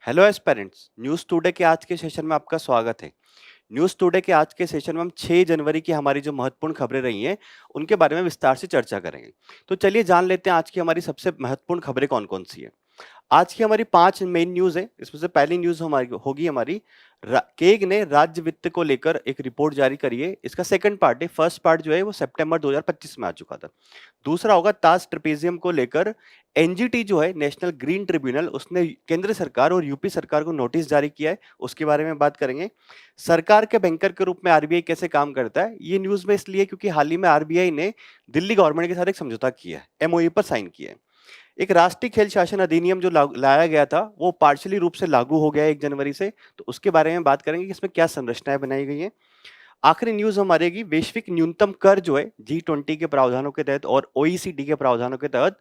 Hello aspirants, news today के आज के सेशन में आपका स्वागत है। न्यूज़ टुडे के आज के सेशन में हम 6 जनवरी की हमारी जो महत्वपूर्ण खबरें रही हैं, उनके बारे में विस्तार से चर्चा करेंगे। तो चलिए जान लेते हैं आज की हमारी सबसे महत्वपूर्ण खबरें कौन-कौन सी हैं। आज की हमारी 5 मेन न्यूज़ है। इसमें से पहली न्यूज़ हमारी होगी हमारी केग ने राज्य वित्त को लेकर एक रिपोर्ट जारी करी है। इसका सेकंड पार्ट है, फर्स्ट पार्ट जो है वो सितंबर 2025 में आ चुका था। दूसरा होगा ताज ट्रेपेजियम को लेकर एनजीटी जो है नेशनल ग्रीन ट्रिब्यूनल उसने केंद्र सरकार और यूपी सरकार को नोटिस जारी किया है, उसके बारे में बात करेंगे। सरकार के बैंकर के रूप में आरबीआई कैसे काम करता है, ये न्यूज़ में इसलिए क्योंकि हाल ही में आरबीआई ने दिल्ली गवर्नमेंट के साथ एक समझौता किया है, एमओयू पर साइन किया है। एक राष्ट्रीय खेल शासन अधिनियम जो लाया गया था वो पार्शियली रूप से लागू हो गया है 1 जनवरी से, तो उसके बारे में बात करेंगे कि इसमें क्या संरचनाएं बनाई गई हैं। आखिरी न्यूज़ हमारी की वैश्विक न्यूनतम कर जो है जी20 के प्रावधानों के तहत और ओईसीडी के प्रावधानों के तहत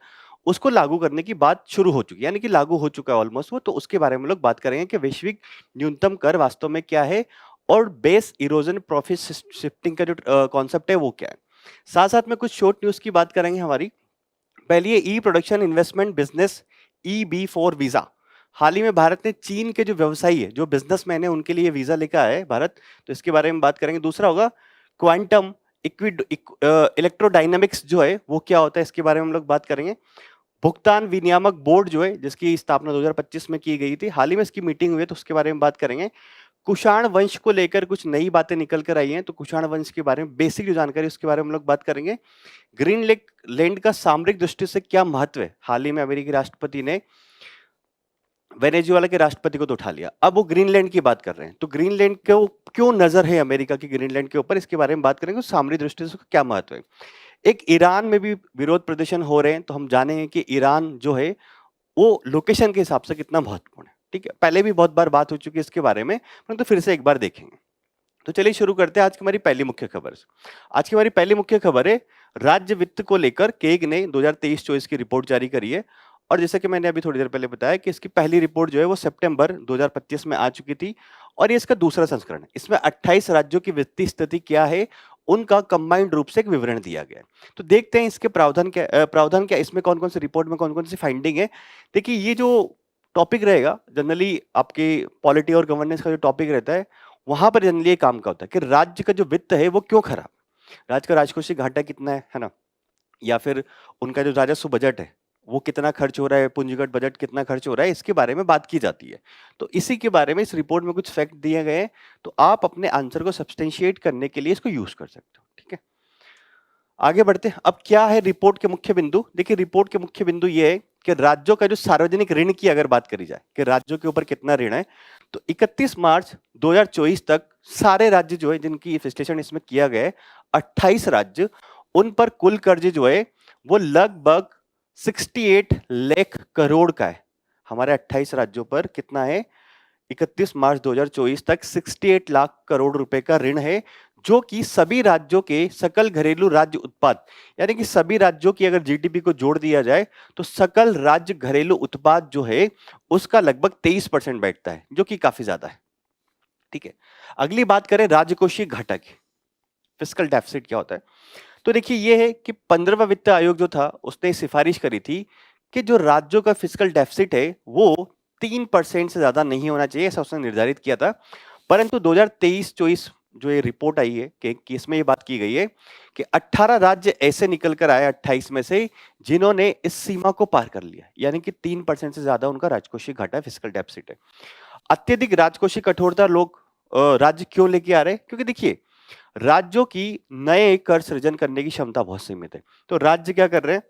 उसको लागू करने की बात शुरू हो चुकी है, यानी कि लागू हो चुका है ऑलमोस्ट वो, तो उसके बारे में लोग बात करेंगे कि वैश्विक न्यूनतम कर वास्तव में क्या है और बेस इरोजन प्रॉफिट शिफ्टिंग का जो कॉन्सेप्ट है वो क्या है। साथ साथ में कुछ शॉर्ट न्यूज़ की बात करेंगे हमारी। पहली है E production investment business EB4 visa. हाल ही में भारत ने चीन के जो व्यवसायी है, जो बिजनेसमैन है, उनके लिए वीजा लेकर आया है भारत, तो इसके बारे में बात करेंगे। दूसरा होगा क्वांटम इलेक्ट्रोडायनामिक्स जो है वो क्या होता है, इसके बारे में हम लोग बात करेंगे। भुगतान विनियामक बोर्ड जो है जिसकी स्थापना 2025 में की गई थी, हाल ही में इसकी मीटिंग हुई है, तो उसके बारे में बात करेंगे। कुषाण वंश को लेकर कुछ नई बातें निकल कर आई हैं, तो कुषाण वंश के बारे में बेसिक जो जानकारी उसके बारे में हम लोग बात करेंगे। ग्रीनलैंड लैंड का सामरिक दृष्टि से क्या महत्व है, हाल ही में अमेरिकी राष्ट्रपति ने वेनेजुएला के राष्ट्रपति को तो उठा लिया, अब वो ग्रीनलैंड की बात कर रहे हैं, तो ग्रीनलैंड को क्यों नजर है अमेरिका की ग्रीनलैंड के ऊपर, इसके बारे में बात करेंगे। सामरिक दृष्टि से क्या महत्व है। एक ईरान में भी विरोध प्रदर्शन हो रहे हैं, तो हम जानेंगे कि ईरान जो है वो लोकेशन के हिसाब से कितना महत्वपूर्ण है। ठीक है, पहले भी बहुत बार बात हो चुकी है इसके बारे में, परंतु फिर से एक बार देखेंगे। तो चलिए शुरू करते हैं आज की हमारी पहली मुख्य खबर से। आज की हमारी पहली मुख्य खबर है राज्य वित्त को लेकर केग ने 2023-24 की रिपोर्ट जारी करी है, और जैसा कि मैंने अभी थोड़ी देर पहले बताया कि इसकी पहली रिपोर्ट जो है वो सितंबर 2025 में आ चुकी थी, और ये इसका दूसरा संस्करण है। इसमें 28 राज्यों की वित्तीय स्थिति क्या है उनका कंबाइंड रूप से एक विवरण दिया गया है। तो देखते हैं इसके प्रावधान क्या, इसमें कौन कौन सी रिपोर्ट में कौन कौन सी फाइंडिंग है। देखिए, ये जो टॉपिक रहेगा जनरली आपके पॉलिटी और गवर्नेंस का जो टॉपिक रहता है, वहां पर जनरली ये काम का होता है कि राज्य का जो वित्त है वो क्यों खराब, राज्य का राजकोषीय घाटा कितना है ना, या फिर उनका जो राजस्व बजट है वो कितना खर्च हो रहा है, पूंजीगत बजट कितना खर्च हो रहा है, इसके बारे में बात की जाती है। तो इसी के बारे में इस रिपोर्ट में कुछ फैक्ट दिए गए हैं, तो आप अपने आंसर को सब्सटेंशिएट करने के लिए इसको यूज कर सकते हो। ठीक है, आगे बढ़ते हैं। अब क्या है रिपोर्ट के मुख्य बिंदु। देखिए, रिपोर्ट के मुख्य बिंदु ये है कि राज्यों का जो सार्वजनिक ऋण की अगर बात करी जाए कि राज्यों के ऊपर कितना ऋण है, तो 31 मार्च 2024 तक सारे राज्य जो है जिनकी विश्लेषण इसमें किया गया है, 28 राज्य, उन पर कुल कर्ज जो है वो लगभग 68 लाख करोड़ का है। हमारे 28 राज्यों पर कितना है, 31 मार्च 2024 तक 68 लाख करोड़ रुपए का ऋण है, जो कि सभी राज्यों के सकल घरेलू राज्य उत्पाद, यानी कि सभी राज्यों की अगर जीडीपी को जोड़ दिया जाए तो सकल राज्य घरेलू उत्पाद जो है उसका लगभग 23% बैठता है, जो कि काफी ज्यादा है। ठीक है, अगली बात करें राजकोषीय घाटा की, फिस्कल डेफिसिट क्या होता है। तो देखिए, ये है कि 15वां वित्त आयोग जो था उसने सिफारिश करी थी कि जो राज्यों का फिस्कल डेफिसिट है वो 3% से ज्यादा नहीं होना चाहिए, ऐसा उसने निर्धारित किया था। परंतु 2023-24 जो ये रिपोर्ट आई है कि इसमें ये बात की गई है कि 18 राज्य ऐसे निकल कर आए 28 में से जिन्होंने इस सीमा को पार कर लिया, यानी कि 3% से ज्यादा उनका राजकोषीय घाटा फिस्कल डेफिसिट है। अत्यधिक राजकोषीय कठोरता लोग राज्य क्यों लेके आ रहे हैं, क्योंकि देखिए राज्यों की नए कर सृजन करने की क्षमता बहुत सीमित है, तो राज्य क्या कर रहे हैं,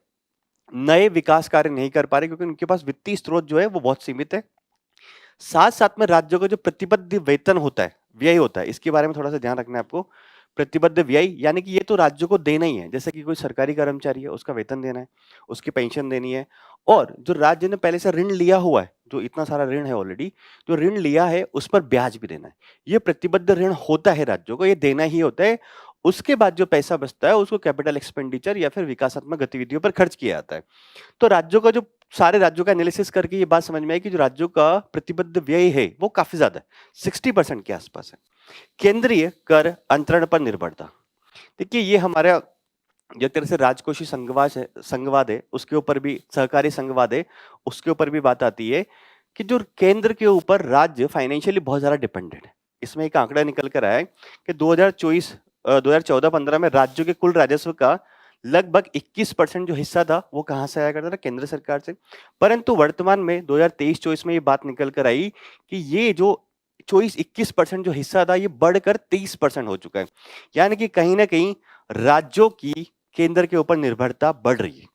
नए विकास कार्य नहीं कर पा रहे क्योंकि उनके पास वित्तीय स्रोत जो है वो बहुत सीमित है। साथ साथ में राज्यों का जो प्रतिबद्ध वेतन होता है, व्यय होता है, इसके बारे में थोड़ा सा ध्यान रखना है आपको। प्रतिबद्ध व्यय यानी कि ये तो राज्यों को देना ही है, जैसे कि कोई सरकारी कर्मचारी है उसका वेतन देना है, उसकी पेंशन देनी है, और जो राज्य ने पहले से ऋण लिया हुआ है, जो इतना सारा ऋण है ऑलरेडी, जो ऋण लिया है उस पर ब्याज भी देना है। ये प्रतिबद्ध ऋण होता है राज्यों को, ये देना ही होता है। उसके बाद जो पैसा बचता है उसको कैपिटल एक्सपेंडिचर या फिर विकासात्मक गतिविधियों पर खर्च किया जाता है। तो राज्यों का जो सारे राज्यों का एनालिसिस करके ये बात समझ में आई कि जो राज्यों का प्रतिबद्ध व्यय है वो काफी ज्यादा है, 60% के आसपास है। केंद्रीय कर अंतरण पर निर्भरता, देखिए ये हमारा जो तरह से राजकोषीय संघवाद है उसके ऊपर भी, सहकारी संघवाद है उसके ऊपर भी बात आती है कि जो केंद्र के ऊपर राज्य फाइनेंशियली बहुत ज़्यादा डिपेंडेंट है। इसमें एक आंकड़ा निकल कर आया है कि 2014-15 में राज्यों के कुल राजस्व का लगभग 21% जो हिस्सा था वो कहाँ से आया करता था? केंद्र सरकार से। परंतु वर्तमान में 2023-24 में ये बात निकल कर आई कि ये जो 21% जो हिस्सा था ये बढ़कर 30% हो चुका है। यानी कि कहीं ना कहीं राज्यों की केंद्र के ऊपर निर्भरता बढ़ रही है।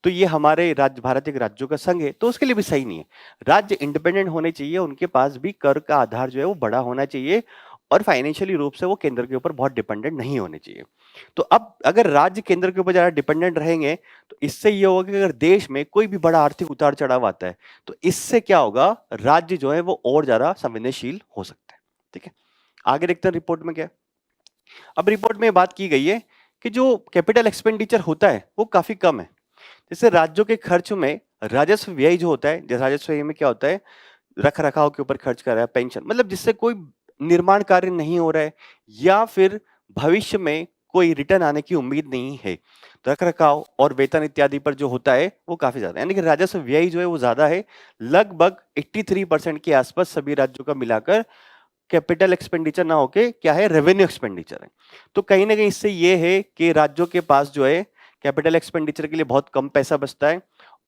तो ये हमारे राज्य, भारत एक राज्यों का संघ है, तो उसके लिए भी सही नहीं है। राज्य इंडिपेंडेंट होने चाहिए, उनके पास भी कर का आधार जो है वो बड़ा होना चाहिए और फाइनेंशियली रूप से वो केंद्र के ऊपर बहुत डिपेंडेंट नहीं होने चाहिए। तो अब अगर राज्य केंद्र के ऊपर ज्यादा डिपेंडेंट रहेंगे तो इससे ये होगा कि अगर देश में कोई भी बड़ा आर्थिक उतार चढ़ाव आता है तो इससे क्या होगा, राज्य जो है वो और ज्यादा संवेदनशील हो सकता है। ठीक है, आगे देखते हैं रिपोर्ट में क्या है। अब रिपोर्ट में बात की गई है कि जो कैपिटल एक्सपेंडिचर होता है वो काफी कम है। जैसे राज्यों के खर्च में राजस्व व्यय जो होता है, जैसे राजस्व व्यय में क्या होता है, रख रखाव के ऊपर खर्च कर रहा है, पेंशन, मतलब जिससे कोई निर्माण कार्य नहीं हो रहा है या फिर भविष्य में कोई रिटर्न आने की उम्मीद नहीं है, तो रख रखाव और वेतन इत्यादि पर जो होता है वो काफी ज्यादा है। यानी कि राजस्व व्यय जो है वो ज्यादा है, लगभग 83% के आसपास सभी राज्यों का मिलाकर कैपिटल एक्सपेंडिचर ना होके क्या है, रेवेन्यू एक्सपेंडिचर है। तो कहीं ना कहीं इससे ये है कि राज्यों के पास जो है कैपिटल एक्सपेंडिचर के लिए बहुत कम पैसा बचता है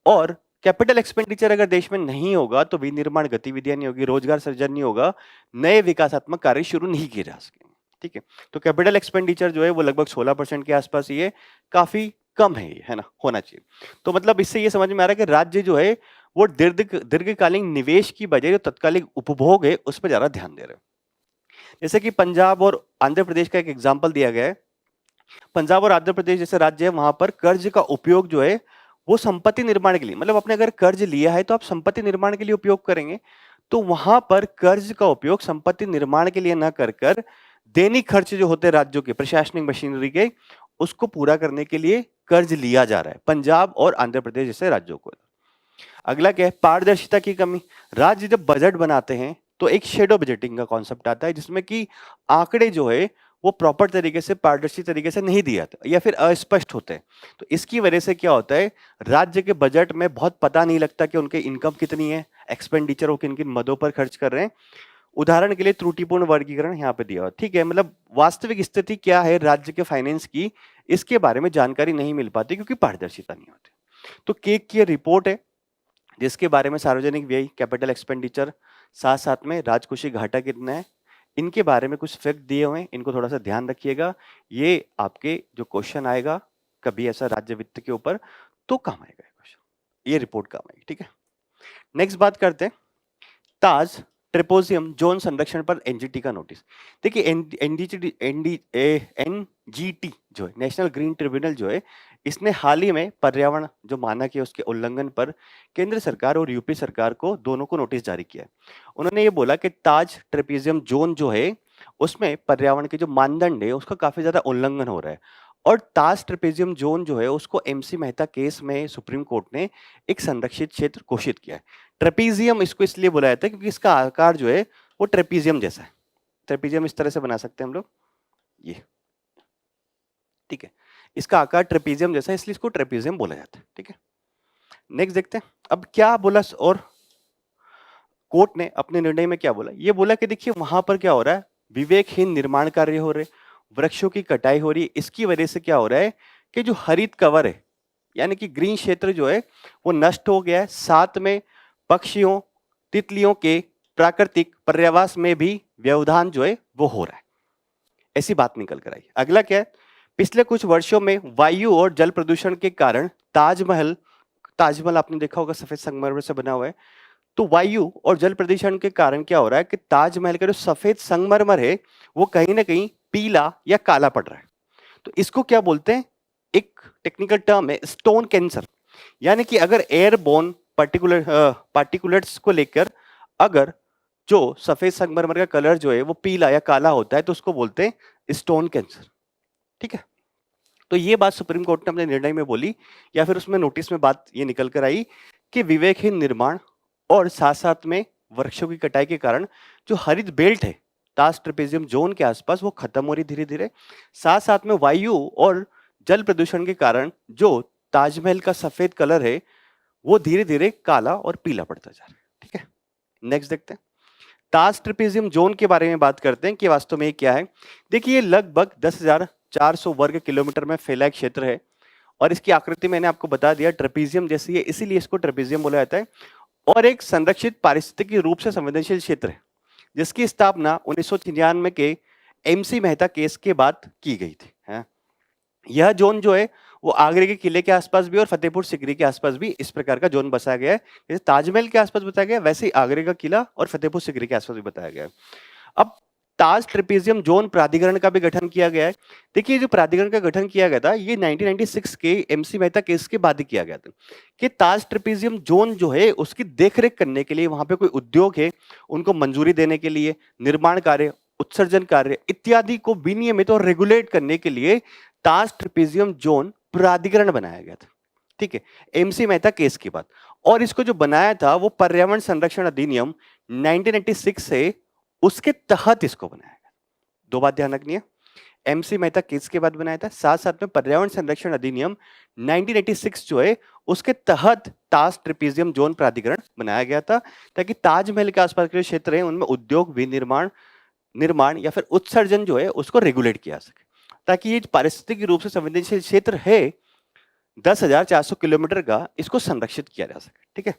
और कैपिटल एक्सपेंडिचर अगर देश में नहीं होगा तो विनिर्माण गतिविधियां नहीं होगी, रोजगार सृजन नहीं होगा, नए विकासात्मक कार्य शुरू नहीं किए जा सकेंगे। ठीक है, तो कैपिटल एक्सपेंडिचर जो है वो लगभग 16% के आसपास ही है, काफी कम है ये, है ना, होना चाहिए। तो मतलब इससे ये समझ में आ रहा है कि राज्य जो है वो दीर्घकालीन निवेश की बजाय जो तत्कालिक उपभोग है उस पर ज्यादा ध्यान दे रहे हैं। जैसे कि पंजाब और आंध्र प्रदेश का एक एग्जाम्पल दिया गया है। पंजाब और आंध्र प्रदेश जैसे राज्य है वहां पर कर्ज का उपयोग जो है वो संपत्ति निर्माण के लिए, मतलब आपने अगर कर्ज लिया है तो आप संपत्ति निर्माण के लिए उपयोग करेंगे, तो वहां पर कर्ज का उपयोग संपत्ति निर्माण के लिए न कर कर दैनिक खर्च जो होते हैं राज्यों के प्रशासनिक मशीनरी के, उसको पूरा करने के लिए कर्ज लिया जा रहा है पंजाब और आंध्र प्रदेश जैसे राज्यों को। अगला क्या है, पारदर्शिता की कमी। राज्य जब बजट बनाते हैं तो एक शेडो बजटिंग का कॉन्सेप्ट आता है जिसमें कि आंकड़े जो है वो प्रॉपर तरीके से, पारदर्शी तरीके से नहीं दिए जाते या फिर अस्पष्ट होते हैं। तो इसकी वजह से क्या होता है, राज्य के बजट में बहुत पता नहीं लगता कि उनके इनकम कितनी है, एक्सपेंडिचर वो किन किन मदों पर खर्च कर रहे हैं। उदाहरण के लिए त्रुटिपूर्ण वर्गीकरण यहाँ पे दिया हुआ, ठीक है, मतलब वास्तविक स्थिति क्या है राज्य के फाइनेंस की, इसके बारे में जानकारी नहीं मिल पाती क्योंकि पारदर्शिता नहीं होती। तो केक की रिपोर्ट है जिसके बारे में सार्वजनिक व्यय, कैपिटल एक्सपेंडिचर, साथ साथ में राजकोषीय घाटा कितना है, इनके बारे में कुछ फैक्ट दिए हुए हैं, इनको थोड़ा सा ध्यान रखिएगा। ये आपके जो क्वेश्चन आएगा कभी ऐसा राज्य वित्त के ऊपर तो काम आएगा क्वेश्चन, ये रिपोर्ट काम आएगी। ठीक है, नेक्स्ट बात करते हैं ताज ट्रेपोजियम जोन संरक्षण पर एनजीटी का नोटिस। देखिए एनजीटी जो है, नेशनल ग्रीन ट्रिब्यूनल जो है, इसने हाल ही में पर्यावरण जो मानक है उसके उल्लंघन पर केंद्र सरकार और यूपी सरकार को दोनों को नोटिस जारी किया है। उन्होंने ये बोला कि ताज ट्रेपेजियम जोन जो है उसमें पर्यावरण के जो मानदंड है उसका काफी ज्यादा उल्लंघन हो रहा है और ताज ट्रेपेजियम जोन जो है उसको एमसी मेहता केस में सुप्रीम कोर्ट ने एक संरक्षित क्षेत्र घोषित किया है। ट्रेपीजियम इसको इसलिए बुलाया जाता है क्योंकि इसका आकार जो है वो ट्रेपीजियम जैसा है। ट्रेपीजियम इस तरह से बना सकते हैं हम लोग, ये, ठीक है, इसका आकार ट्रेपीजियम जैसा है इसलिए इसको ट्रेपीजियम बोला जाता है। ठीक है, नेक्स्ट देखते हैं अब क्या बोला, और कोर्ट ने अपने निर्णय में क्या बोला। ये बोला कि देखिए वहां पर क्या हो रहा है, विवेकहीन निर्माण कार्य हो रहे, वृक्षों की कटाई हो रही है, इसकी वजह से क्या हो रहा है कि जो हरित कवर है यानी कि ग्रीन क्षेत्र जो है वो नष्ट हो गया है, साथ में पक्षियों तितलियों के प्राकृतिक पर्यावास में भी व्यवधान जो है वो हो रहा है, ऐसी बात निकल कर आई। अगला क्या है, पिछले कुछ वर्षों में वायु और जल प्रदूषण के कारण ताजमहल आपने देखा होगा सफेद संगमरमर से बना हुआ है, तो वायु और जल प्रदूषण के कारण क्या हो रहा है कि ताजमहल का जो सफेद संगमरमर है वो कहीं ना कहीं पीला या काला पड़ रहा है। तो इसको क्या बोलते हैं, एक टेक्निकल टर्म है स्टोन कैंसर। यानी कि अगर एयरबोर्न पार्टिकुलेट्स को लेकर अगर जो सफेद संगमरमर का कलर जो है वो पीला या काला होता है तो उसको बोलते हैं स्टोन कैंसर। ठीक है, तो ये बात सुप्रीम कोर्ट ने अपने निर्णय में बोली या फिर उसमें नोटिस में बात ये निकल कर आई कि विवेकहीन निर्माण और साथ साथ में वृक्षों की कटाई के कारण जो हरित बेल्ट है ताज ट्रेपेजियम जोन के आसपास वो खत्म हो रही धीरे धीरे, साथ साथ में वायु और जल प्रदूषण के कारण जो ताजमहल का सफेद कलर है वो धीरे धीरे काला और पीला पड़ता जा रहा है। ठीक है, नेक्स्ट देखते हैं, ताज ट्रेपेजियम जोन के बारे में बात करते हैं कि वास्तव में ये क्या है। देखिए ये लगभग 10,400 वर्ग किलोमीटर में फैला एक क्षेत्र है और इसकी आकृति मैंने आपको बता दिया ट्रेपेजियम जैसी है, इसीलिए इसको ट्रेपेजियम बोला जाता है। और एक संरक्षित पारिस्थितिकी रूप से संवेदनशील क्षेत्र है जिसकी स्थापना 1996 के एमसी मेहता केस के बाद की गई थी। है यह जोन जो है वो आगरे के किले के आसपास भी और फतेहपुर सिकरी के आसपास भी इस प्रकार का जोन बसाया गया है। जैसे ताजमहल के आसपास बताया गया वैसे ही आगरे का किला और फतेहपुर सिकरी के आसपास भी बताया गया है। अब ताज ट्रेपेजियम जोन प्राधिकरण का भी गठन किया गया है। देखिए जो प्राधिकरण का गठन किया गया था ये 1996 के एमसी मेहता केस के बाद ही किया गया था कि ताज ट्रेपेजियम जोन जो है उसकी देखरेख करने के लिए वहां पे कोई उद्योग है उनको मंजूरी देने के लिए, निर्माण कार्य, उत्सर्जन कार्य इत्यादि को विनियमित और रेगुलेट करने के लिए ताज ट्रेपेजियम जोन प्राधिकरण बनाया गया था। ठीक है, एमसी मेहता केस के बाद। और इसको जो बनाया था वो पर्यावरण संरक्षण अधिनियम 1986 से उसके तहत इसको बनाया गया। दो बात ध्यान रखनी है, एमसी मेहता केस के बाद बनाया था, साथ साथ में पर्यावरण संरक्षण अधिनियम 1986 जो है उसके तहत ताज ट्रेपेजियम जोन प्राधिकरण बनाया गया था ताकि ताजमहल के आसपास के क्षेत्र हैं उनमें उद्योग विनिर्माण, निर्माण या फिर उत्सर्जन जो है उसको रेगुलेट किया सके, ताकि ये पारिस्थितिक रूप से संवेदनशील क्षेत्र है 10,400 किलोमीटर का, इसको संरक्षित किया जा सके। ठीक है,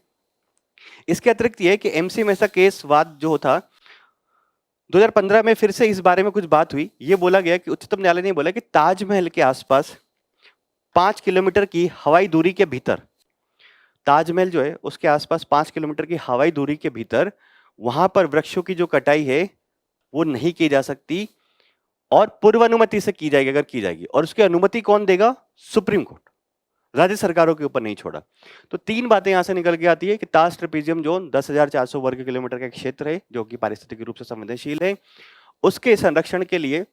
इसके अतिरिक्त ये कि एमसी मेहता केस वाद जो था 2015 में फिर से इस बारे में कुछ बात हुई। ये बोला गया कि उच्चतम न्यायालय ने बोला कि ताजमहल के आसपास 5 किलोमीटर की हवाई दूरी के भीतर, ताजमहल जो है उसके आसपास 5 किलोमीटर की हवाई दूरी के भीतर वहां पर वृक्षों की जो कटाई है वो नहीं की जा सकती और पूर्व अनुमति से की जाएगी अगर की जाएगी। और उसकी अनुमति कौन देगा? सुप्रीम कोर्ट, राज्य सरकारों के ऊपर नहीं छोड़ा। तो तीन बातें यहां से निकल के आती है कि ताज ट्रेपेजियम जोन 10,400 वर्ग किलोमीटर का एक क्षेत्र है जो कि पारिस्थितिक रूप से संवेदनशील है, उसके संरक्षण के लिए,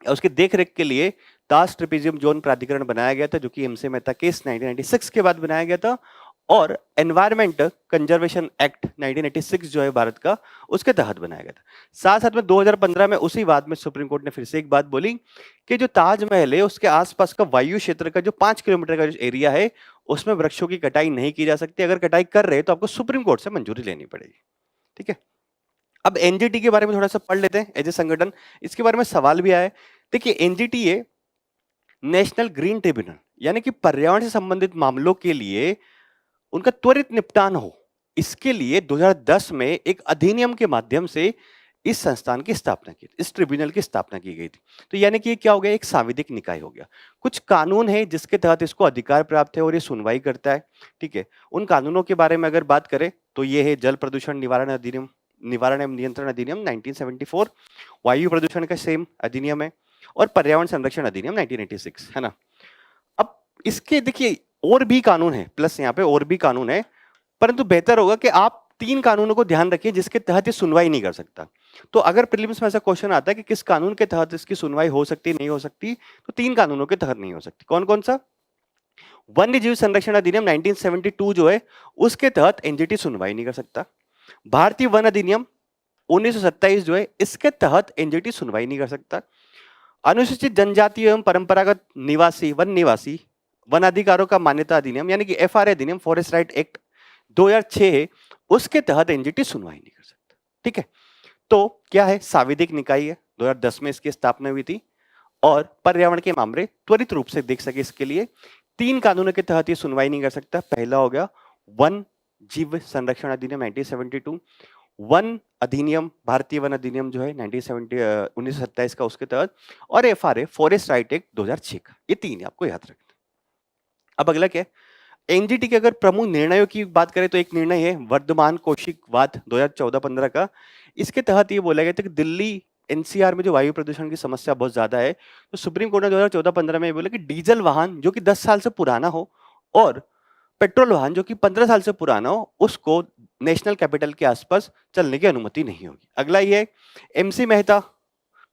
उसके देखरेख के लिए ताज ट्रेपेजियम जोन प्राधिकरण बनाया गया था जो कि एमसी मेहता केस 1996 के बाद बनाया गया था। और एनवायरमेंट कंजर्वेशन एक्ट 1986 जो है भारत का, उसके तहत बनाया गया था। साथ साथ में 2015 में उसी वाद में सुप्रीम कोर्ट ने फिर से एक बात बोली कि जो ताजमहल है उसके आसपास का वायु क्षेत्र का जो 5 किलोमीटर का जो एरिया है उसमें वृक्षों की कटाई नहीं की जा सकती। अगर कटाई कर रहे तो आपको सुप्रीम कोर्ट से मंजूरी लेनी पड़ेगी। ठीक है, अब एनजीटी के बारे में थोड़ा सा पढ़ लेते हैं। एज ए संगठन इसके बारे में सवाल भी आया है। देखिए एनजीटी है नेशनल ग्रीन ट्रिब्यूनल, यानी कि पर्यावरण से संबंधित मामलों के लिए उनका त्वरित निपटान हो, इसके लिए 2010 में एक अधिनियम के माध्यम से इस संस्थान की स्थापना की, इस ट्रिब्यूनल की स्थापना की गई थी। तो यानी कि ये क्या हो गया? एक सांविधिक निकाय हो गया। कुछ कानून है जिसके तहत इसको अधिकार प्राप्त है और ये सुनवाई करता है। ठीक है, उन कानूनों के बारे में अगर बात करें तो ये है जल प्रदूषण निवारण अधिनियम, निवारण एवं नियंत्रण अधिनियम 1974, वायु प्रदूषण का सेम अधिनियम है, और पर्यावरण संरक्षण अधिनियम 1986 है ना। अब इसके देखिए और भी कानून है, प्लस यहाँ पे और भी कानून है, परंतु बेहतर होगा कि आप 3 कानूनों को ध्यान रखिए जिसके तहत ये सुनवाई नहीं कर सकता। तो अगर प्रीलिम्स में ऐसा क्वेश्चन आता है कि किस कानून के तहत इसकी सुनवाई हो सकती नहीं हो सकती, तो 3 कानूनों के तहत नहीं हो सकती। कौन कौन सा? वन्य जीव संरक्षण अधिनियम 1972 जो है उसके तहत एनजीटी सुनवाई नहीं कर सकता। भारतीय वन अधिनियम 1927 जो है इसके तहत एनजीटी सुनवाई नहीं कर सकता। अनुसूचित जनजाति एवं परंपरागत निवासी वन निवासी वन अधिकारों का मान्यता अधिनियम यानी कि एफआरए अधिनियम, फॉरेस्ट राइट एक्ट 2006 है, उसके तहत एनजीटी सुनवाई नहीं कर सकता। ठीक है, तो क्या है? सांविधिक निकाय है, 2010 में इसकी स्थापना हुई थी और पर्यावरण के मामले त्वरित रूप से देख सके इसके लिए 3 कानूनों के तहत ये सुनवाई नहीं कर सकता। पहला हो गया वन जीव संरक्षण अधिनियम 1972, वन अधिनियम, भारतीय वन अधिनियम जो है 1927 का उसके तहत, और एफआरए फॉरेस्ट राइट एक्ट 2006 का। ये 3 आपको याद रखना। अब अगला क्या है? एनजीटी के अगर प्रमुख निर्णयों की बात करें तो एक निर्णय है वर्धमान कौशिक वाद 2014-15 का। इसके तहत ये बोला गया था कि दिल्ली एनसीआर में जो वायु प्रदूषण की समस्या बहुत ज्यादा है, तो सुप्रीम कोर्ट ने 2014-15 में बोला कि डीजल वाहन जो कि 10 साल से पुराना हो और पेट्रोल वाहन जो कि 15 साल से पुराना हो उसको नेशनल कैपिटल के आसपास चलने की अनुमति नहीं होगी। अगला ये एमसी मेहता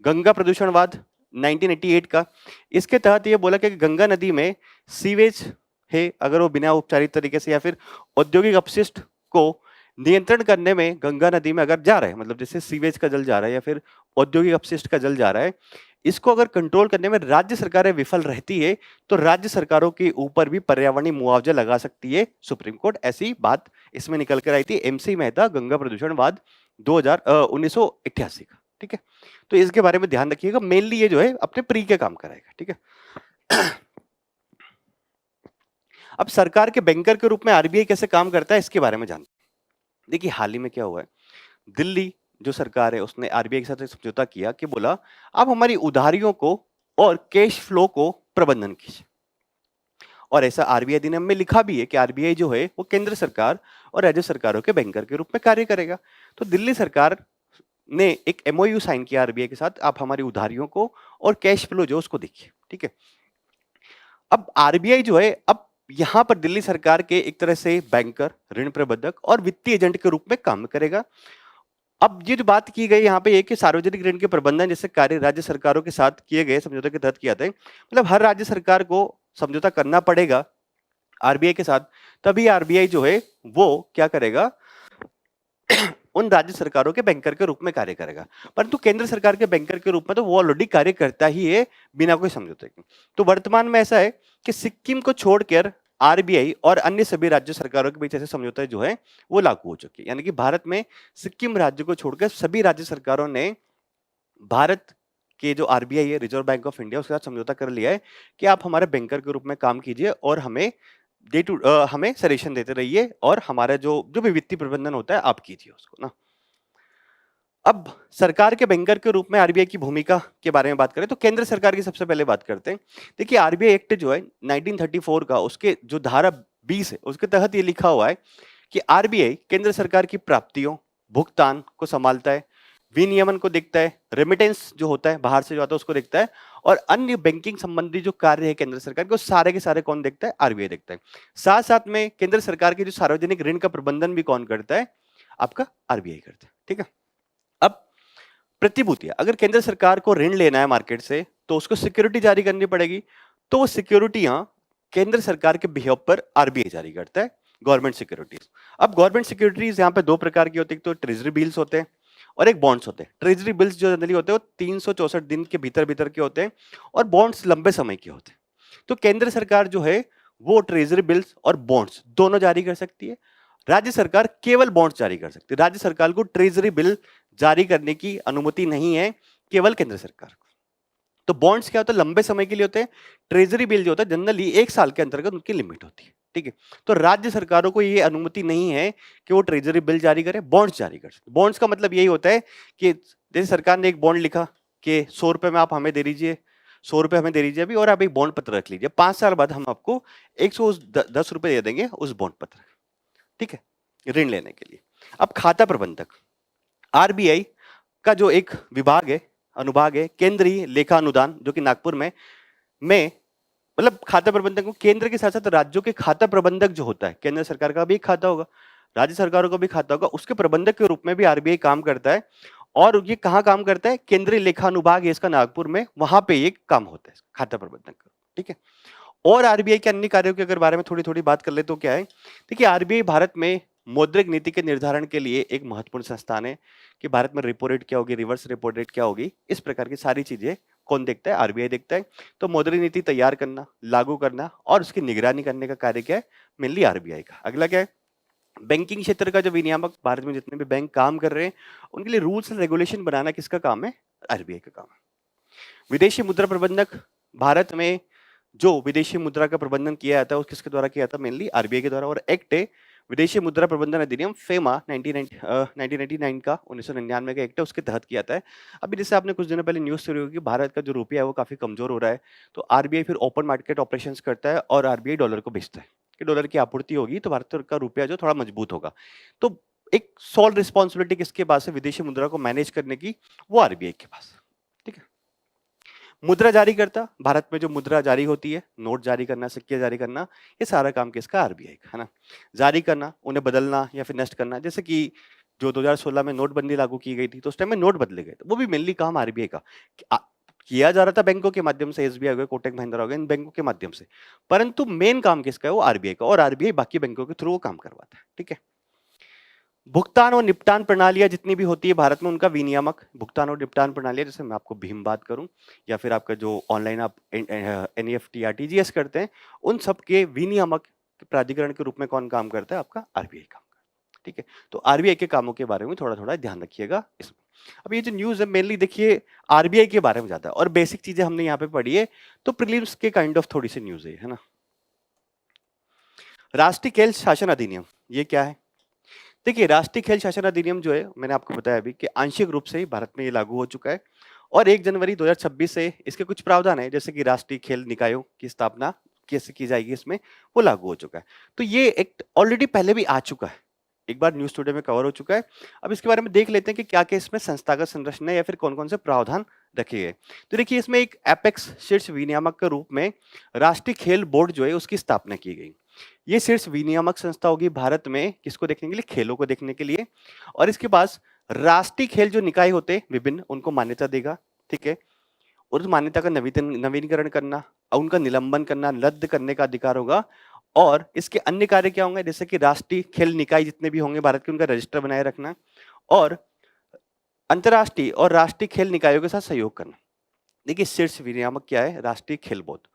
गंगा प्रदूषणवाद 1988 का। इसके तहत ये बोला कि गंगा नदी में सीवेज है, अगर वो बिना औपचारिक तरीके से या फिर औद्योगिक अपशिष्ट को नियंत्रण करने में गंगा नदी में अगर जा रहा है, मतलब जैसे सीवेज का जल जा रहा है या फिर औद्योगिक अपशिष्ट का जल जा रहा है, इसको अगर कंट्रोल करने में राज्य सरकारें विफल रहती है तो राज्य सरकारों के ऊपर भी पर्यावरणीय मुआवजा लगा सकती है सुप्रीम कोर्ट। ऐसी बात इसमें निकल कर आई थी एमसी मेहता गंगा प्रदूषणवाद 1988 का। ठीक है, तो इसके बारे में ध्यान रखिएगा। मेनली ये जो है अपने प्री के काम कराएगा। ठीक है, अब सरकार के बैंकर के रूप में आरबीआई कैसे काम करता है इसके बारे में जानते हैं। देखिए हाल ही में क्या हुआ है, दिल्ली जो सरकार है उसने आरबीआई के साथ एक समझौता किया कि बोला आप हमारी उधारियों को और कैश फ्लो को प्रबंधन कीजिए। और ऐसा आरबीआई अधिनियम में लिखा भी है कि आरबीआई जो है वो केंद्र सरकार और राज्य सरकारों के बैंकर के रूप में कार्य करेगा। तो दिल्ली सरकार ने एक एमओयू साइन किया आरबीआई के साथ, आप हमारी उधारियों को और कैश फ्लो जो उसको देखिए। ठीक है, अब आरबीआई जो है अब यहां पर दिल्ली सरकार के एक तरह से बैंकर, ऋण प्रबंधक और वित्तीय एजेंट के रूप में काम करेगा। अब ये जो बात की गई यहाँ पे कि सार्वजनिक ऋण के प्रबंधन जैसे कार्य राज्य सरकारों के साथ किए गए समझौते के तहत किया था, मतलब हर राज्य सरकार को समझौता करना पड़ेगा आरबीआई के साथ, तभी आरबीआई जो है वो क्या करेगा उन राज्य सरकारों के बैंकर के रूप में कार्य करेगा। परंतु केंद्र सरकार के बैंकर के रूप में तो वो ऑलरेडी कार्य करता ही है बिना कोई समझौते के। तो वर्तमान में ऐसा है कि सिक्किम को छोड़कर आरबीआई और अन्य सभी राज्य सरकारों के बीच ऐसे समझौते जो है वो लागू हो चुके हैं। यानी कि भारत में सिक्किम राज्य को छोड़कर सभी राज्य सरकारों ने भारत के जो आरबीआई है, रिजर्व बैंक ऑफ इंडिया, उसके साथ समझौता कर लिया है कि आप हमारे बैंकर के रूप में काम कीजिए और हमें हमें सजेशन देते रहिए और हमारा जो भी वित्तीय प्रबंधन होता है आप कीजिए उसको ना। अब सरकार के बैंकर के रूप में आरबीआई की भूमिका के बारे में बात करें तो केंद्र सरकार की सबसे पहले बात करते हैं। देखिए आरबीआई एक्ट जो है 1934 का, उसके जो धारा 20 है उसके तहत ये लिखा हुआ है कि आरबीआई केंद्र सरकार की प्राप्तियों, भुगतान को संभालता है, विनियमन को देखता है, रेमिटेंस जो होता है बाहर से जो आता है उसको देखता है, और अन्य बैंकिंग संबंधी जो कार्य है केंद्र सरकार के सारे के सारे कौन देखता है? आरबीआई देखता है। साथ साथ में केंद्र सरकार के जो सार्वजनिक ऋण का प्रबंधन भी कौन करता है? आपका आरबीआई करता है। ठीक है, अब प्रतिभूतियां, अगर केंद्र सरकार को ऋण लेना है मार्केट से तो उसको सिक्योरिटी जारी करनी पड़ेगी, तो वो सिक्योरिटियां केंद्र सरकार के बिहेव पर आरबीआई जारी करता है, गवर्नमेंट सिक्योरिटीज। अब गवर्नमेंट सिक्योरिटीज यहाँ पे दो प्रकार की होती है, तो ट्रेजरी बिल्स होते हैं और एक बॉन्ड्स होते हैं। ट्रेजरी बिल्स जो जनरली होते हैं वो 364 दिन के भीतर भीतर के होते हैं और बॉन्ड्स लंबे समय के होते हैं। तो केंद्र सरकार जो है वो ट्रेजरी बिल्स और बॉन्ड्स दोनों जारी कर सकती है, राज्य सरकार केवल बॉन्ड्स जारी कर सकती है। राज्य सरकार को ट्रेजरी बिल जारी करने की अनुमति नहीं है, केवल केंद्र सरकार को। तो बॉन्ड्स क्या होता है? लंबे समय के लिए होते हैं। ट्रेजरी बिल जो होता है जनरली 1 साल के अंतर्गत उनकी लिमिट होती है। ठीक है, तो राज्य सरकारों को ये अनुमति नहीं है कि वो ट्रेजरी बिल जारी करे, बॉन्ड्स जारी कर सकते। बॉन्ड्स का मतलब यही होता है कि जैसे सरकार ने एक बॉन्ड लिखा कि 100 रुपए में आप हमें दे दीजिए, 100 रुपए हमें दे दीजिए अभी, और आप एक बॉन्ड पत्र रख लीजिए, 5 साल बाद हम आपको 110 रुपए दे देंगे उस बॉन्ड पत्र। ठीक है, ऋण लेने के लिए। अब खाता प्रबंधक, आरबीआई का जो एक विभाग है, अनुभाग है, केंद्रीय लेखा अनुदान, जो कि नागपुर में मतलब खाता प्रबंधक को केंद्र के साथ साथ राज्यों के खाता प्रबंधक जो होता है, केंद्र सरकार का भी एक खाता होगा, राज्य सरकारों का भी खाता होगा, उसके प्रबंधक के रूप में भी आरबीआई काम करता है। और ये कहाँ काम करता है? केंद्रीय लेखा अनुभाग है इसका नागपुर में, वहां पे ये काम होता है खाता प्रबंधक का। ठीक है, और आरबीआई के अन्य कार्यों के अगर बारे में थोड़ी थोड़ी बात कर ले तो क्या है, देखिए आरबीआई भारत में मौद्रिक नीति के निर्धारण के लिए एक महत्वपूर्ण संस्थान है कि भारत में रेपो रेट क्या होगी, रिवर्स रेपो रेट क्या होगी, इस प्रकार की सारी चीजें कौन देखता है? आरबीआई देखता है। तो मौद्रिक नीति तैयार करना, लागू करना और उसकी निगरानी करने का कार्य क्या है? मेनली आरबीआई का। अगला क्या है? बैंकिंग क्षेत्र का जो विनियामक, भारत में जितने भी बैंक काम कर रहे हैं उनके लिए रूल्स एंड रेगुलेशन बनाना किसका काम है? आरबीआई का काम है। विदेशी मुद्रा प्रबंधक, भारत में जो विदेशी मुद्रा का प्रबंधन किया जाता है वो किसके द्वारा किया जाता है? मेनली आरबीआई के द्वारा। और एक्ट है विदेशी मुद्रा प्रबंधन अधिनियम फेमा 1999 का, 1999 का एक्ट है, उसके तहत किया जाता है। अभी जैसे आपने कुछ दिनों पहले न्यूज सुनी होगी, भारत का जो रुपया है वो काफी कमजोर हो रहा है, तो आरबीआई फिर ओपन मार्केट ऑपरेशंस करता है और आरबीआई डॉलर को बेचता है कि डॉलर की आपूर्ति होगी तो भारत का रुपया जो थोड़ा मजबूत होगा। तो एक सोल रिस्पॉन्सिबिलिटी किसके पास है विदेशी मुद्रा को मैनेज करने की? वो आरबीआई के पास। ठीक है, मुद्रा जारी करता, भारत में जो मुद्रा जारी होती है, नोट जारी करना, सिक्के जारी करना, ये सारा काम किसका? आरबीआई का, है ना। जारी करना, उन्हें बदलना या फिर नष्ट करना, जैसे कि जो 2016 में नोटबंदी लागू की गई थी तो उस टाइम में नोट बदले गए थे, वो भी मेनली काम आरबीआई का किया जा रहा था बैंकों के माध्यम से, एसबीआई हो गया, कोटक महिंद्रा हो गया, इन बैंकों के माध्यम से, परंतु मेन काम किसका है? वो आरबीआई का, और आरबीआई बाकी बैंकों के थ्रू वो काम करवाता है। ठीक है, भुगतान और निपटान प्रणालियाँ जितनी भी होती है भारत में, उनका विनियामक भुगतान और निपटान प्रणालियाँ, जैसे मैं आपको भीम बात करूँ या फिर आपका जो ऑनलाइन आप एनईएफटी, आरटीजीएस करते हैं, उन सब के विनियामक प्राधिकरण के रूप में कौन काम करता है? आपका आरबीआई काम करता है। ठीक है, तो आरबीआई के कामों के बारे में थोड़ा थोड़ा ध्यान रखिएगा इसमें। अब ये जो न्यूज़ है मेनली देखिए आरबीआई के बारे में ज़्यादा है और बेसिक चीज़ें हमने यहाँ पे पढ़ी है, तो प्रीलिम्स के काइंड ऑफ थोड़ी सी न्यूज़ है ना। राष्ट्रीय खेल शासन अधिनियम, ये क्या है? देखिए राष्ट्रीय खेल शासन अधिनियम जो है, मैंने आपको बताया अभी कि आंशिक रूप से ही भारत में ये लागू हो चुका है और 1 जनवरी 2026 से इसके कुछ प्रावधान है, जैसे कि राष्ट्रीय खेल निकायों की स्थापना कैसे की जाएगी इसमें, वो लागू हो चुका है। तो ये एक्ट ऑलरेडी पहले भी आ चुका है, एक बार न्यूज़ टुडे में कवर हो चुका है। अब इसके बारे में देख लेते हैं कि क्या-क्या इसमें संस्थागत संरचना या फिर कौन-कौन से प्रावधान रखे गए। तो देखिए इसमें एक एपेक्स शीर्ष विनियामक के रूप में राष्ट्रीय खेल बोर्ड जो है उसकी स्थापना की गई। ये शीर्ष विनियामक संस्था होगी भारत में, किसको देखने के लिए? खेलों को देखने के लिए। और इसके पास राष्ट्रीय खेल जो निकाय होते हैं विभिन्न, उनको मान्यता देगा, ठीक है? और उस मान्यता का नवीनीकरण करना, उनका निलंबन करना, रद्द करने का अधिकार होगा। और इसके अन्य कार्य क्या होंगे? जैसे कि राष्ट्रीय खेल निकाय जितने भी होंगे भारत के, उनका रजिस्टर बनाए रखना और अंतर्राष्ट्रीय और राष्ट्रीय खेल निकायों के साथ सहयोग करना। देखिए शीर्ष विनियामक क्या है? राष्ट्रीय खेल बोर्ड,